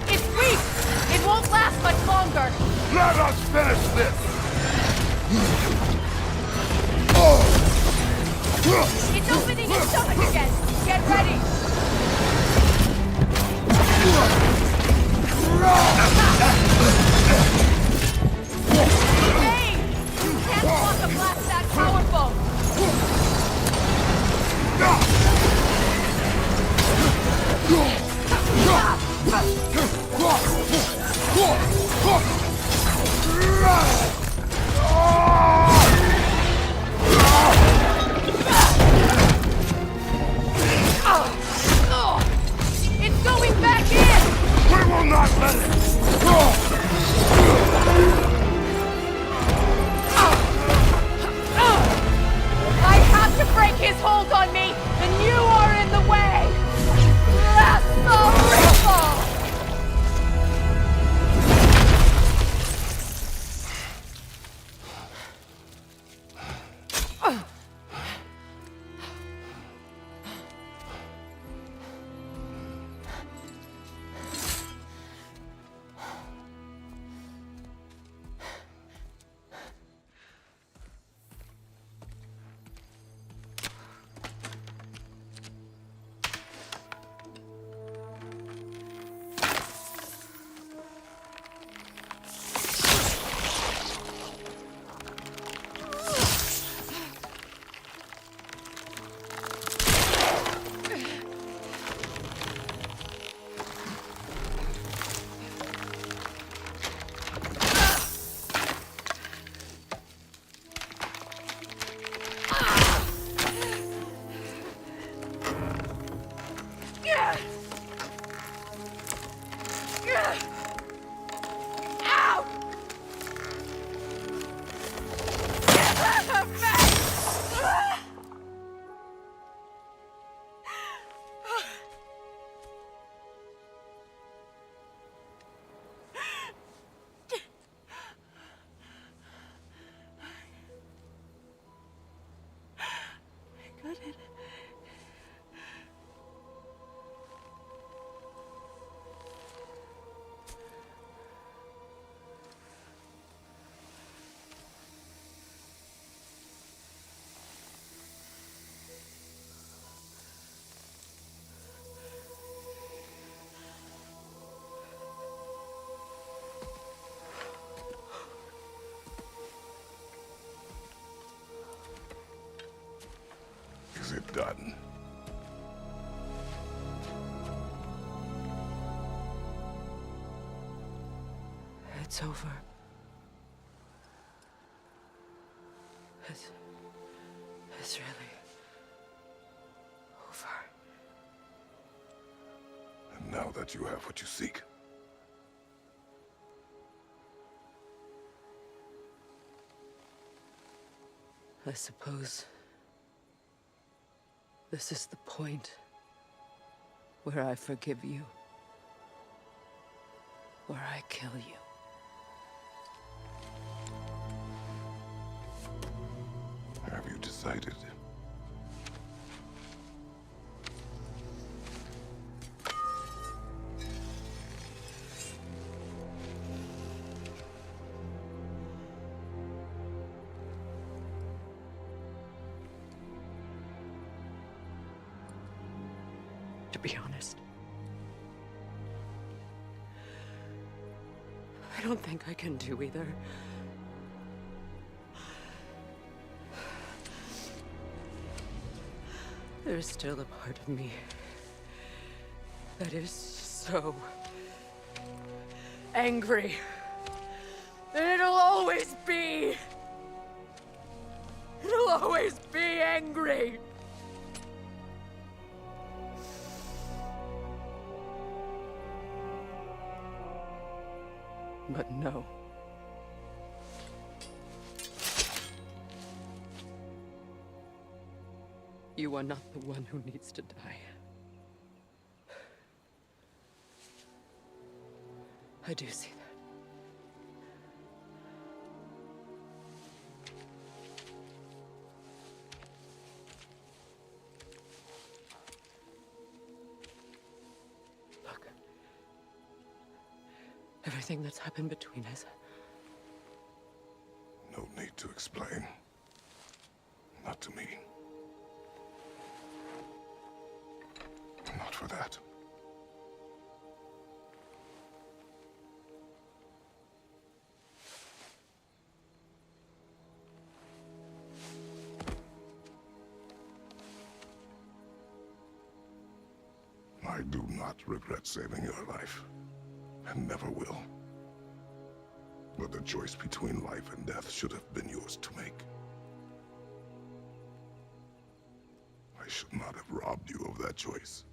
It's weak! It won't last much longer! Let us finish this! It's opening its stomach again! Get ready! Hey! You can't block a blast that powerful! It's going back in! We will not let it! I have to break his hold on me, and you are in the way! That's the ripple! Is it done? It's over. It's really over. And now that you have what you seek, I suppose this is the point. Where I forgive you. Or I kill you. Have you decided? To be honest, I don't think I can do either. There's still a part of me that is so angry. And it'll always be. It'll always be angry. But no. You are not the one who needs to die. I do see that. Look. Everything that's happened between us. No need to explain. Not to me. Not for that. I do not regret saving your life, and never will. But the choice between life and death should have been yours to make. I should not have robbed you of that choice.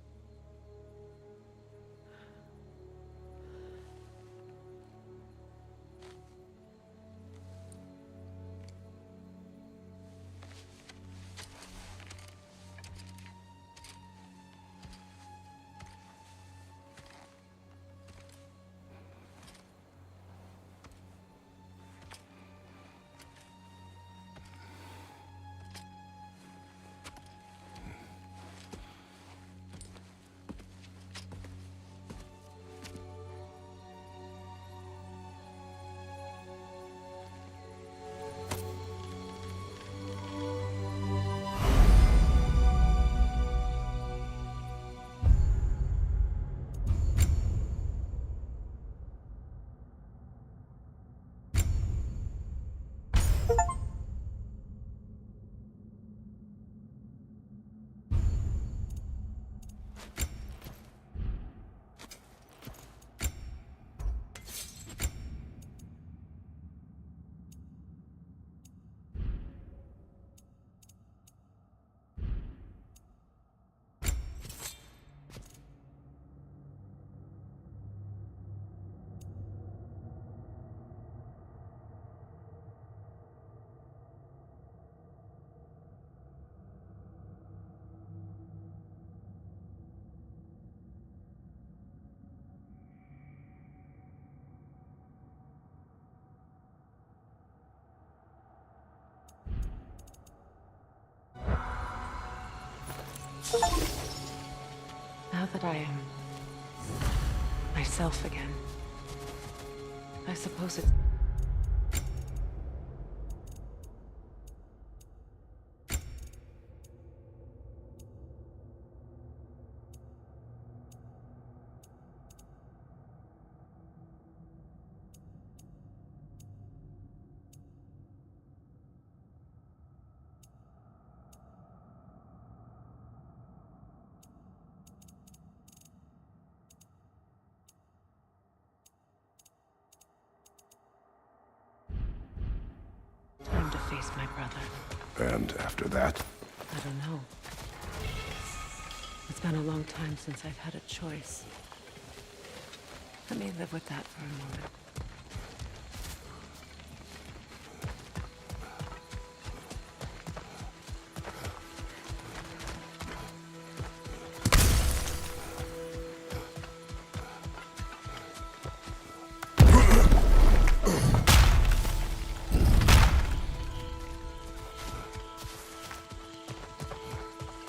Now that I am myself again, I suppose it's... time to face my brother. And after that? I don't know. It's been a long time since I've had a choice. Let me live with that for a moment.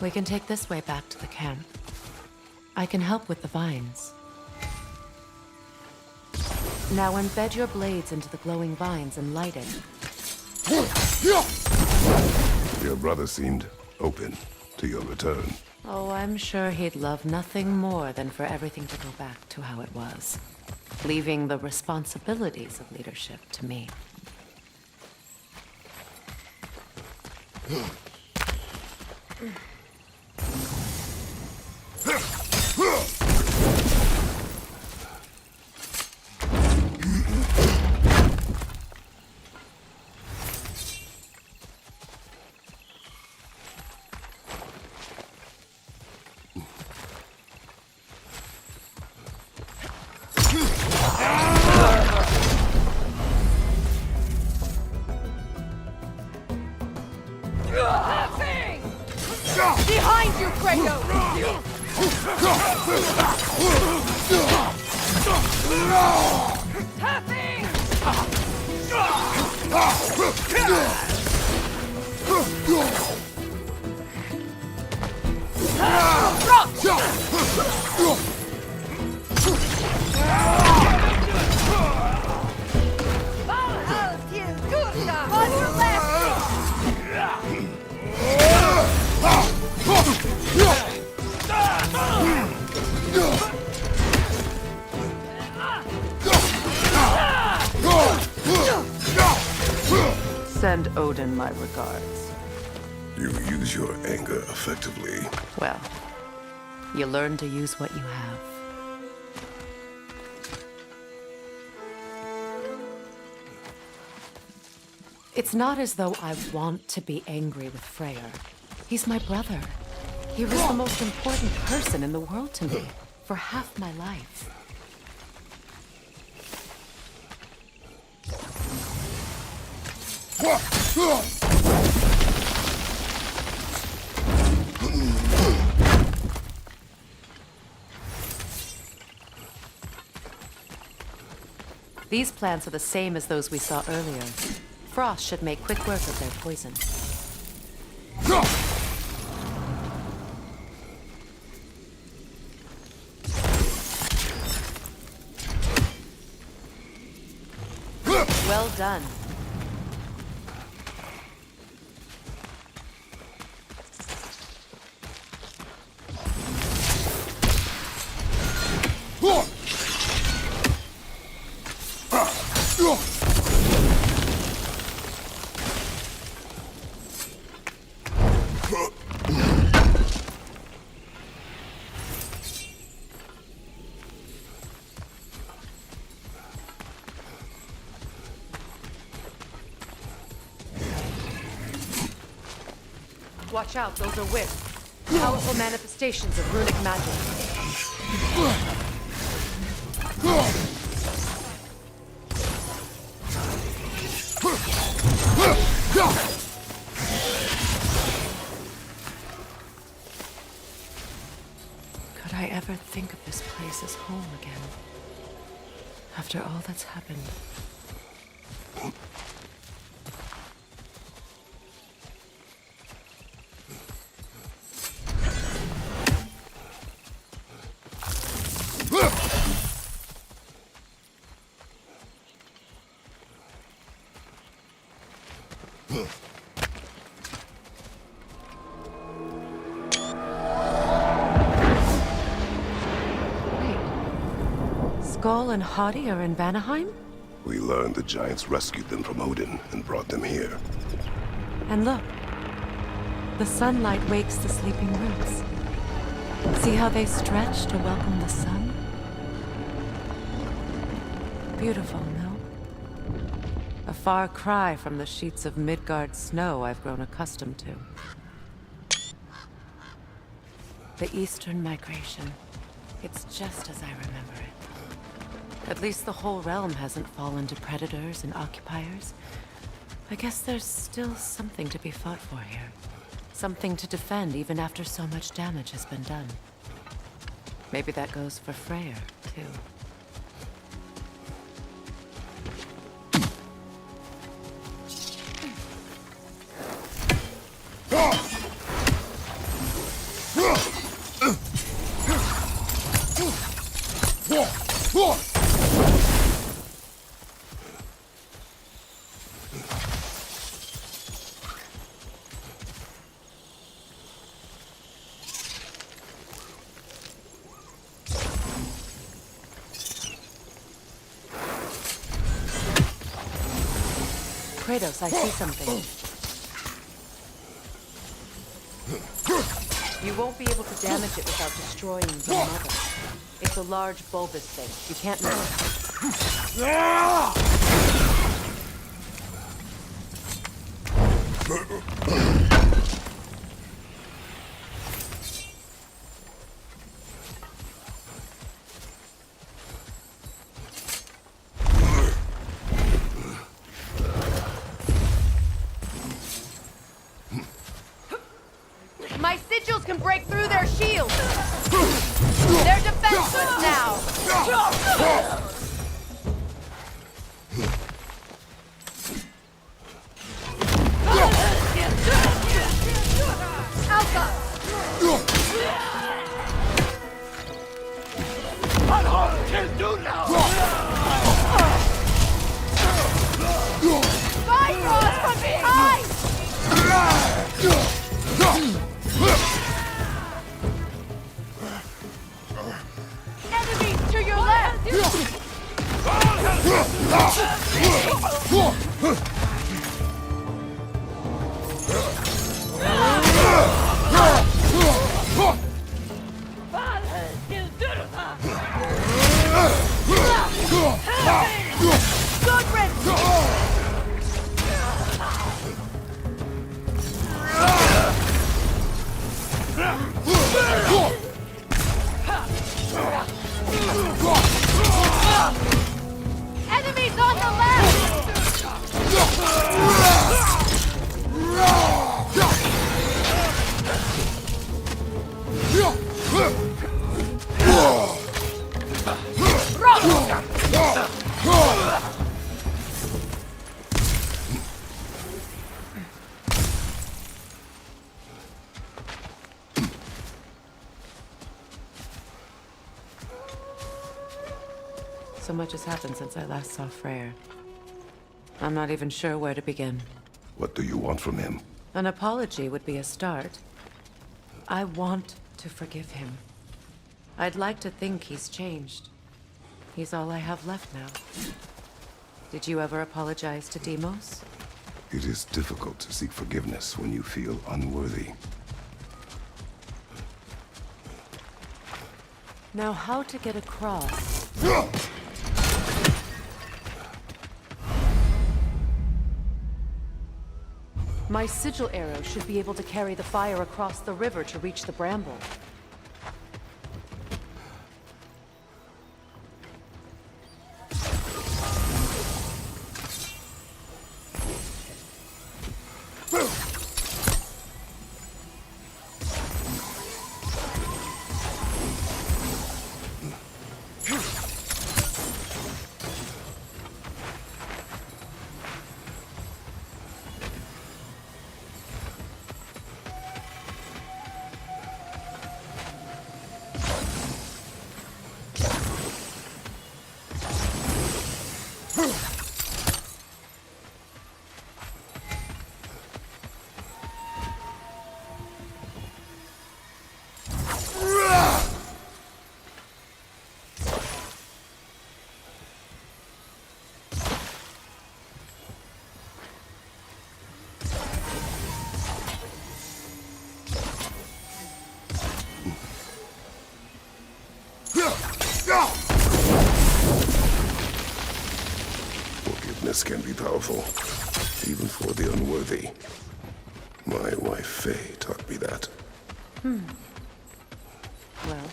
We can take this way back to the camp. I can help with the vines. Now embed your blades into the glowing vines and light it. Your brother seemed open to your return. Oh, I'm sure he'd love nothing more than for everything to go back to how it was, leaving the responsibilities of leadership to me. Behind you, Kratos! On your left! Send Odin my regards. You use your anger effectively. Well, you learn to use what you have. It's not as though I want to be angry with Freyr. He's my brother. He was the most important person in the world to me for half my life. These plants are the same as those we saw earlier. Frost should make quick work of their poison. Well done. Watch out, those are wisps. Powerful manifestations of runic magic. Could I ever think of this place as home again? After all that's happened. Skull and Hati are in Vanaheim? We learned the giants rescued them from Odin and brought them here. And look, the sunlight wakes the sleeping roots. See how they stretch to welcome the sun? Beautiful, no? A far cry from the sheets of Midgard snow I've grown accustomed to. The Eastern Migration. It's just as I remember it. At least the whole realm hasn't fallen to predators and occupiers. I guess there's still something to be fought for here. Something to defend even after so much damage has been done. Maybe that goes for Freyr, too. Kratos, I see something. You won't be able to damage it without destroying the mother. It's a large bulbous thing. You can't miss My sigils can break through their shields! They're defenseless now! Bifrost from behind! Enemies to your left! Good Enemies on the left! So much has happened since I last saw Freyr. I'm not even sure where to begin. What do you want from him? An apology would be a start. I want to forgive him. I'd like to think he's changed. He's all I have left now. Did you ever apologize to Deimos? It is difficult to seek forgiveness when you feel unworthy. Now, how to get across? My sigil arrow should be able to carry the fire across the river to reach the bramble. Forgiveness can be powerful, even for the unworthy. My wife Faye taught me that. Well,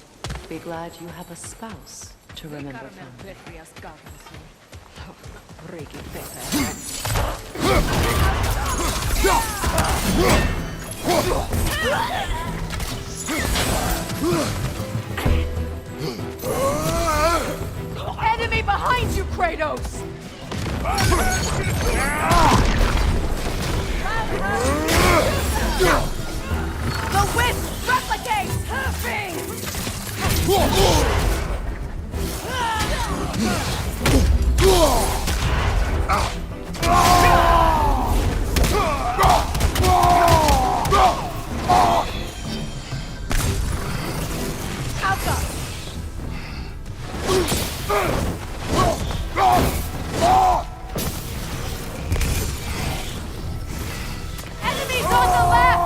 be glad you have a spouse to remember from. Enemy behind you, Kratos! The wisp replicates! Enemies on the left!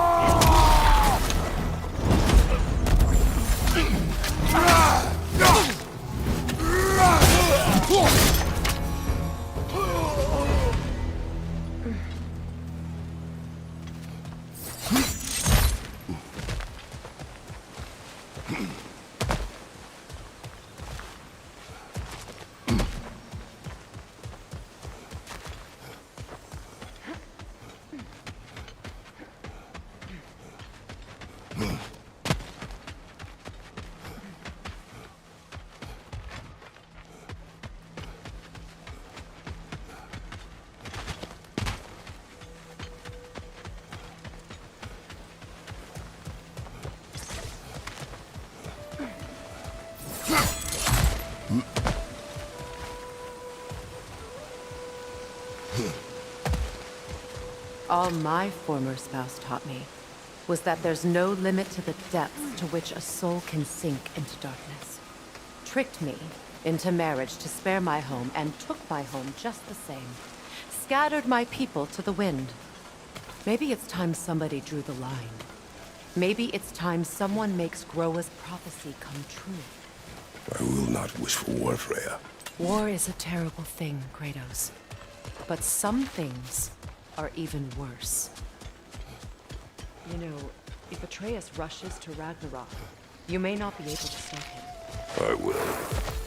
All my former spouse taught me was that there's no limit to the depths to which a soul can sink into darkness. Tricked me into marriage to spare my home and took my home just the same. Scattered my people to the wind. Maybe it's time somebody drew the line. Maybe it's time someone makes Groa's prophecy come true. I will not wish for war, Freya. War is a terrible thing, Kratos. But some things are even worse. You know, if Atreus rushes to Ragnarok, you may not be able to stop him. I will.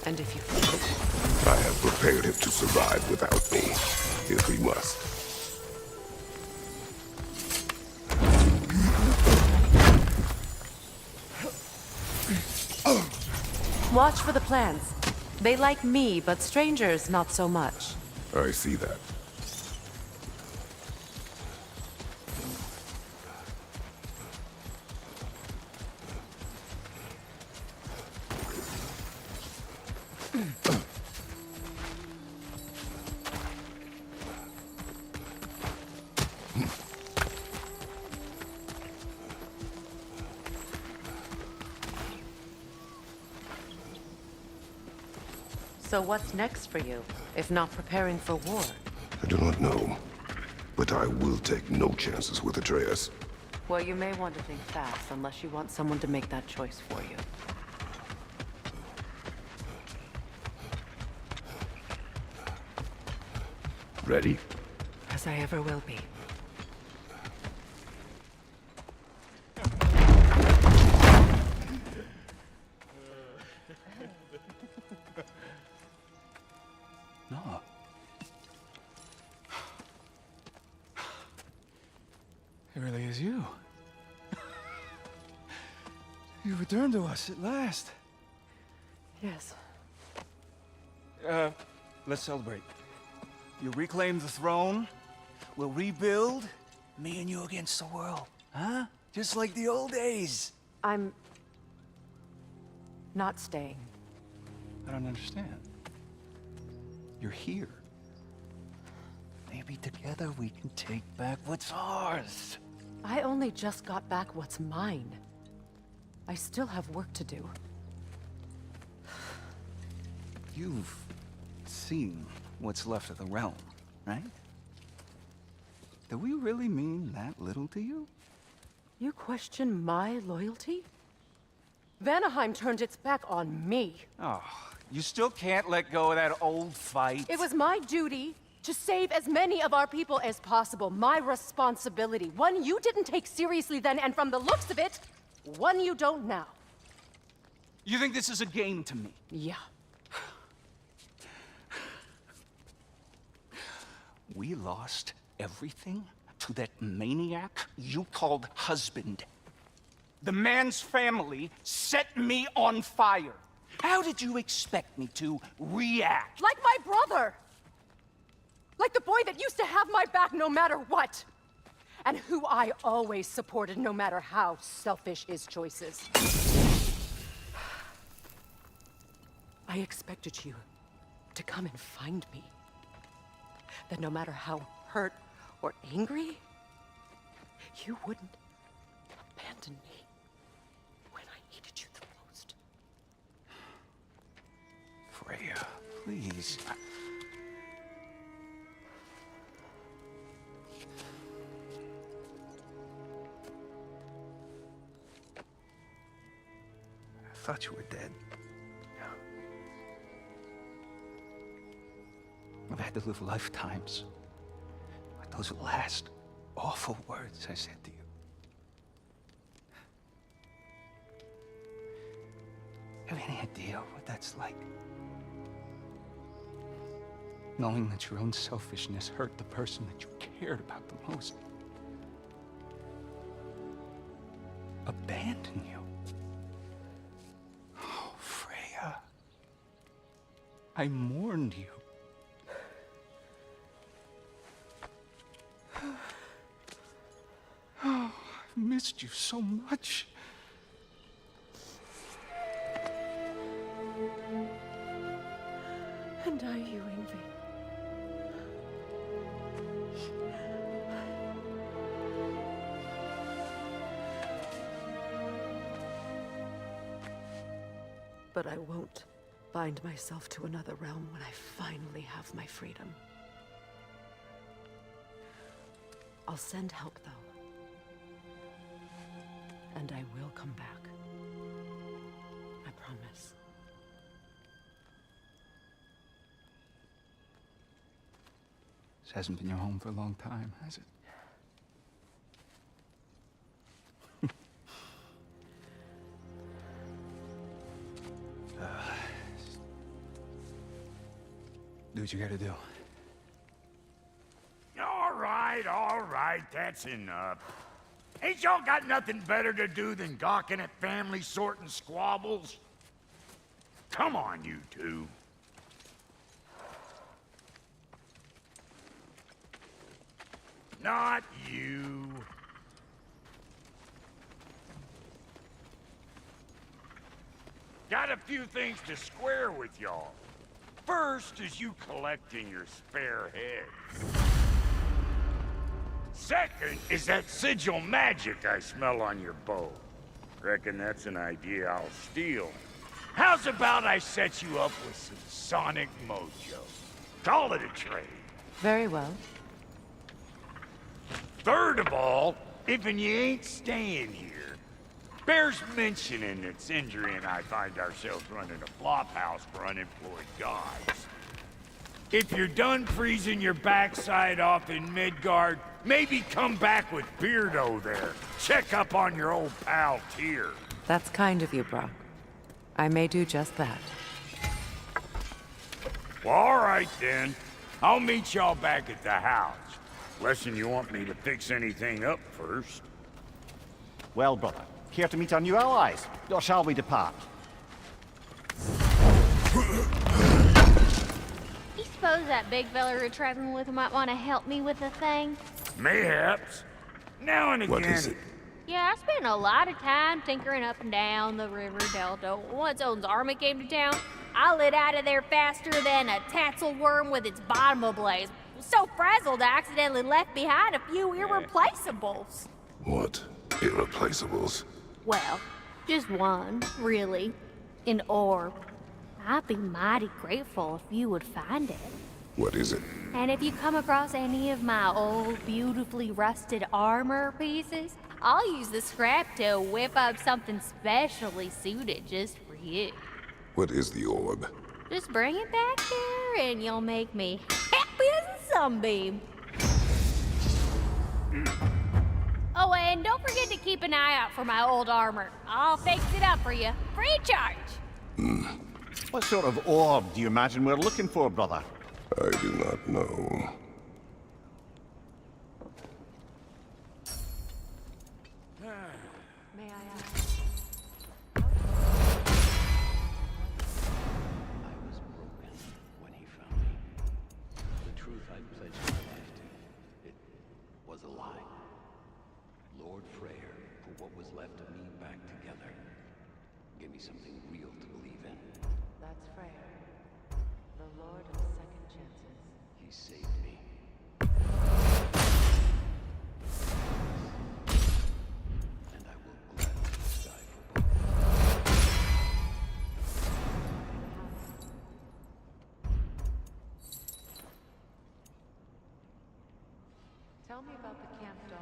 And if you fail, I have prepared him to survive without me, if he must. watch for the plants. They like me, but strangers not so much. I see that. So what's next for you, if not preparing for war? I do not know, but I will take no chances with Atreus. Well, you may want to think fast, unless you want someone to make that choice for you. Ready? As I ever will be. No. It really is you. You returned to us at last. Yes. Let's celebrate. You reclaim the throne. We'll rebuild. Me and you against the world. Huh? Just like the old days. I'm not staying. I don't understand. You're here. Maybe together we can take back what's ours. I only just got back what's mine. I still have work to do. You've seen what's left of the realm, right? Do we really mean that little to you? You question my loyalty? Vanaheim turned its back on me. Oh, you still can't let go of that old fight? It was my duty to save as many of our people as possible. My responsibility. One you didn't take seriously then, and from the looks of it, one you don't now. You think this is a game to me? Yeah. We lost everything to that maniac you called husband. The man's family set me on fire. How did you expect me to react? Like my brother! Like the boy that used to have my back no matter what! And who I always supported no matter how selfish his choices. I expected you to come and find me. That no matter how hurt or angry, you wouldn't abandon me when I needed you the most. Freya, please. I thought you were dead. I've had to live lifetimes with those last awful words I said to you. Have any idea what that's like? Knowing that your own selfishness hurt the person that you cared about the most. Abandon you. Oh, Freya. I mourned you. Oh, I've missed you so much. And I you envy. But I won't bind myself to another realm when I finally have my freedom. I'll send help, though. And I will come back. I promise. This hasn't been your home for a long time, has it? Do what you gotta do. All right, that's enough. Ain't y'all got nothing better to do than gawking at family sorting squabbles? Come on, you two. Not you. Got a few things to square with y'all. First is you collecting your spare heads. Second is that sigil magic I smell on your bow. Reckon that's an idea I'll steal. How's about I set you up with some sonic mojo? Call it a trade. Very well. Third of all, if you ain't staying here, bears mentioning that Sindri and I find ourselves running a flop house for unemployed gods. If you're done freezing your backside off in Midgard, maybe come back with Beardo there. Check up on your old pal Tyr. That's kind of you, Brock. I may do just that. Well, all right then. I'll meet y'all back at the house. Lesson you want me to fix anything up first. Well, brother, care to meet our new allies? Or shall we depart? You suppose that big fella we're traveling with might want to help me with a thing? Mayhaps. Now and again. What is it? Yeah, I spent a lot of time tinkering up and down the river delta. Once Odin's army came to town, I lit out of there faster than a tassel worm with its bottom ablaze. So frazzled I accidentally left behind a few irreplaceables. What? Irreplaceables? Well, just one, really. An orb. I'd be mighty grateful if you would find it. What is it? And if you come across any of my old, beautifully rusted armor pieces, I'll use the scrap to whip up something specially suited just for you. What is the orb? Just bring it back here and you'll make me happy as a sunbeam. Oh, and don't forget to keep an eye out for my old armor. I'll fix it up for you, free of charge. What sort of orb do you imagine we're looking for, brother? I do not know. May I ask? I was broken when he found me. The truth I pledged my life to, it was a lie. Lord Freyr put what was left of me back together. Gave me something real to believe in. That's Freya, the Lord saved me. And I will gladly die for both. Tell me about the camp dog.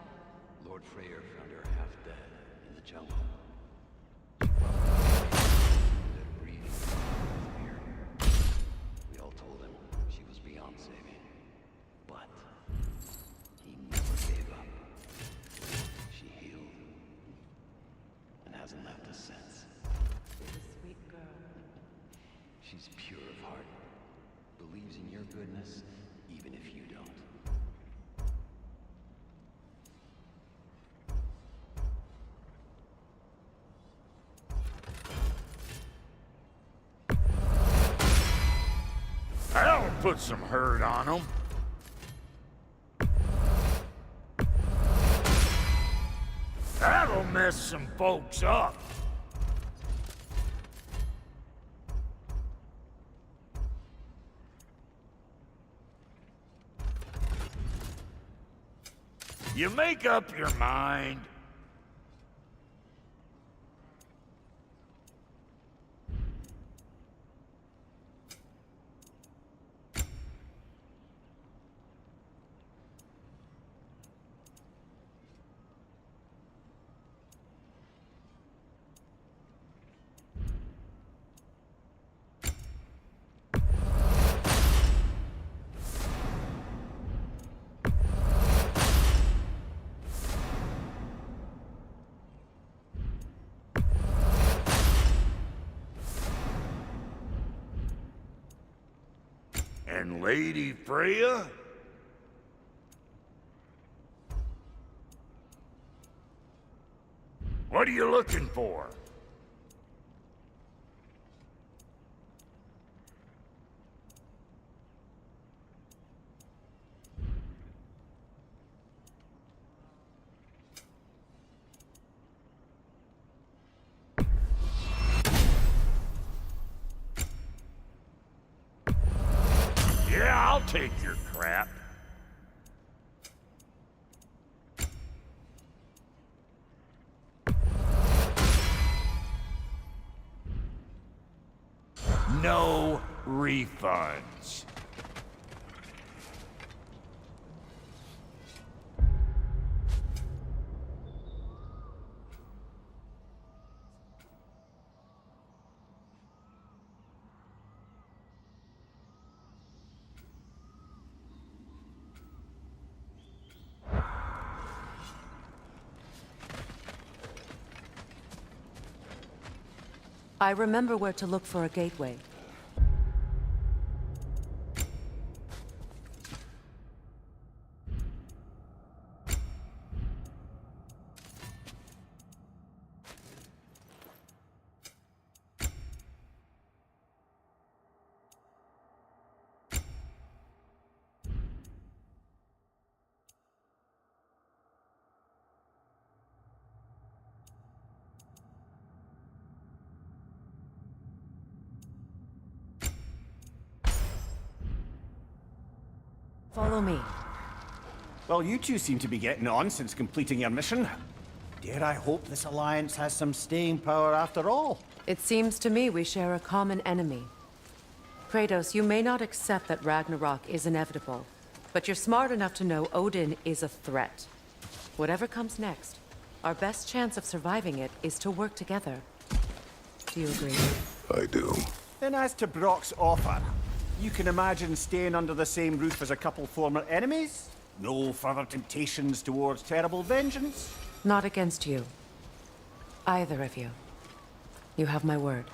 Lord Freyr found her half dead in the jungle. She probably let her breathing with fear. We all told him she was beyond saving. But he never gave up. She healed and hasn't left us since. She's a sweet girl. She's pure of heart, believes in your goodness, even if you don't. That'll put some hurt on them. That'll mess some folks up. You make up your mind. And Lady Freya? What are you looking for? Yeah, I'll take your crap. No refunds. I remember where to look for a gateway. Follow me. Well, you two seem to be getting on since completing your mission. Dare I hope this alliance has some staying power after all? It seems to me we share a common enemy. Kratos, you may not accept that Ragnarok is inevitable, but you're smart enough to know Odin is a threat. Whatever comes next, our best chance of surviving it is to work together. Do you agree? I do. Then as to Brock's offer, you can imagine staying under the same roof as a couple former enemies? No further temptations towards terrible vengeance? Not against you. Either of you. You have my word.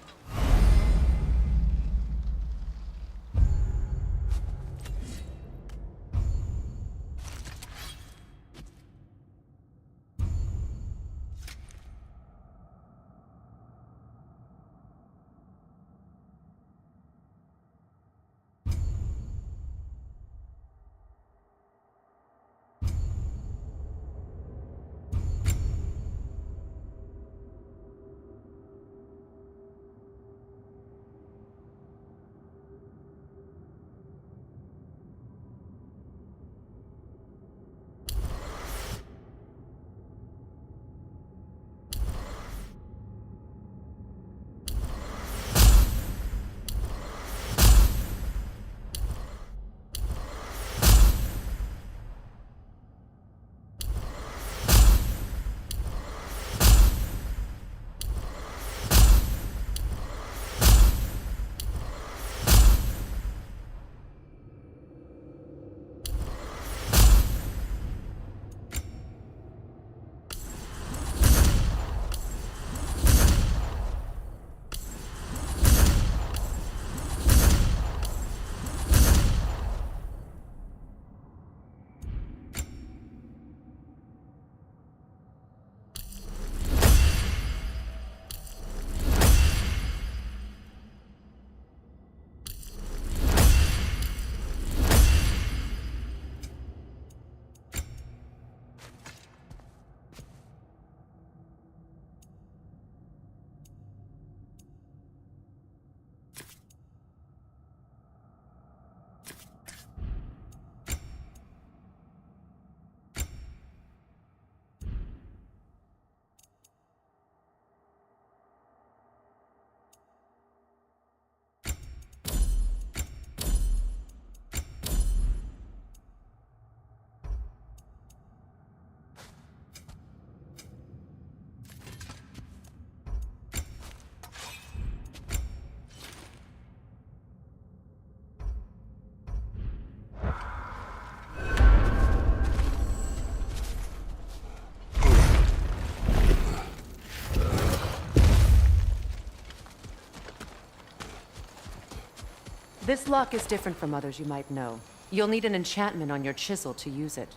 This lock is different from others you might know. You'll need an enchantment on your chisel to use it.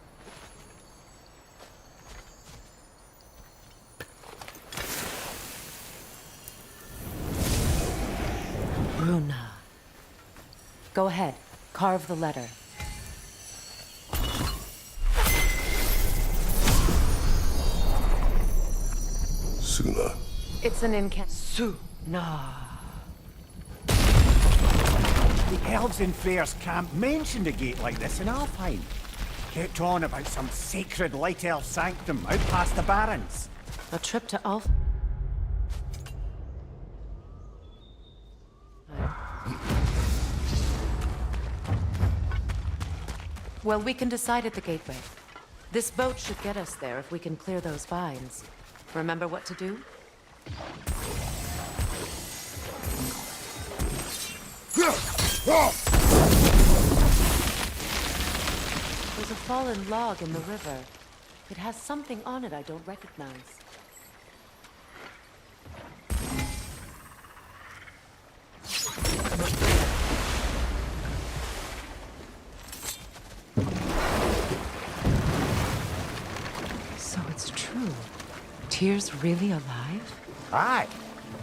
Bruna. Go ahead. Carve the letter. Suna. It's an Suna. The elves in Freyr's camp mentioned a gate like this in Alfheim. Kept on about some sacred light elf sanctum out past the Barrens. A trip to Alf... Well, we can decide at the gateway. This boat should get us there if we can clear those vines. Remember what to do? There's a fallen log in the river. It has something on it I don't recognize. So it's true. Tyr's really alive? Aye.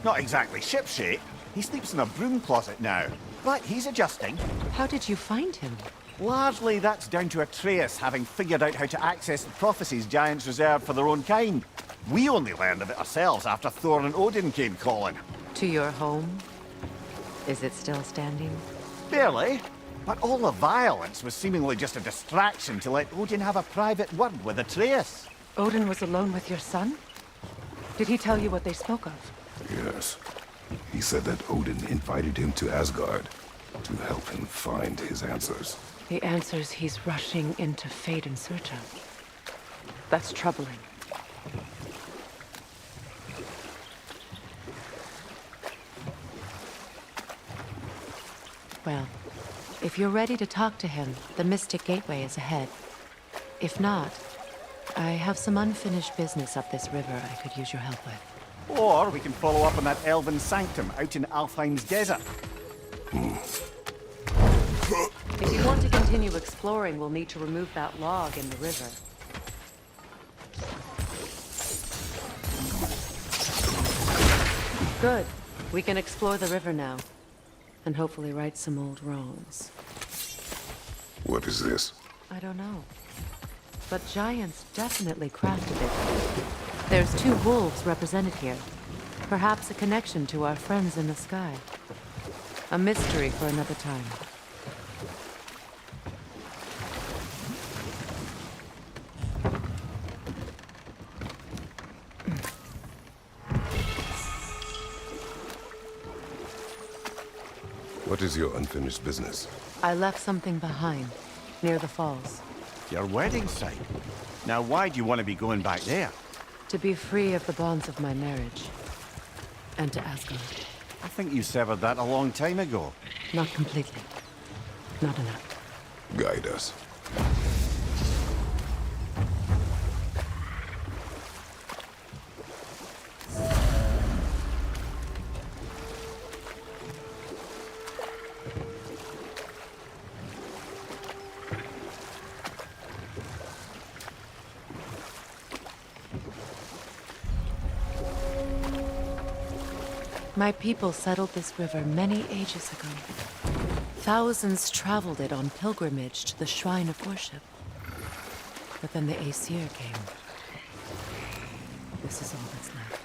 Not exactly shipshape. He sleeps in a broom closet now. But he's adjusting. How did you find him? Largely, that's down to Atreus having figured out how to access the prophecies giants reserved for their own kind. We only learned of it ourselves after Thor and Odin came calling. To your home? Is it still standing? Barely. But all the violence was seemingly just a distraction to let Odin have a private word with Atreus. Odin was alone with your son? Did he tell you what they spoke of? Yes. He said that Odin invited him to Asgard to help him find his answers. The answers he's rushing into fate in search of. That's troubling. Well, if you're ready to talk to him, the Mystic Gateway is ahead. If not, I have some unfinished business up this river I could use your help with. Or we can follow up on that elven sanctum out in Alfheim's desert. If you want to continue exploring, we'll need to remove that log in the river. Good. We can explore the river now. And hopefully right some old wrongs. What is this? I don't know. But giants definitely crafted it. There's 2 wolves represented here. Perhaps a connection to our friends in the sky. A mystery for another time. What is your unfinished business? I left something behind, near the falls. Your wedding site. Now why do you want to be going back there? To be free of the bonds of my marriage. And to Asgard. I think you severed that a long time ago. Not completely. Not enough. Guide us. My people settled this river many ages ago. Thousands traveled it on pilgrimage to the shrine of worship. But then the Aesir came. This is all that's left.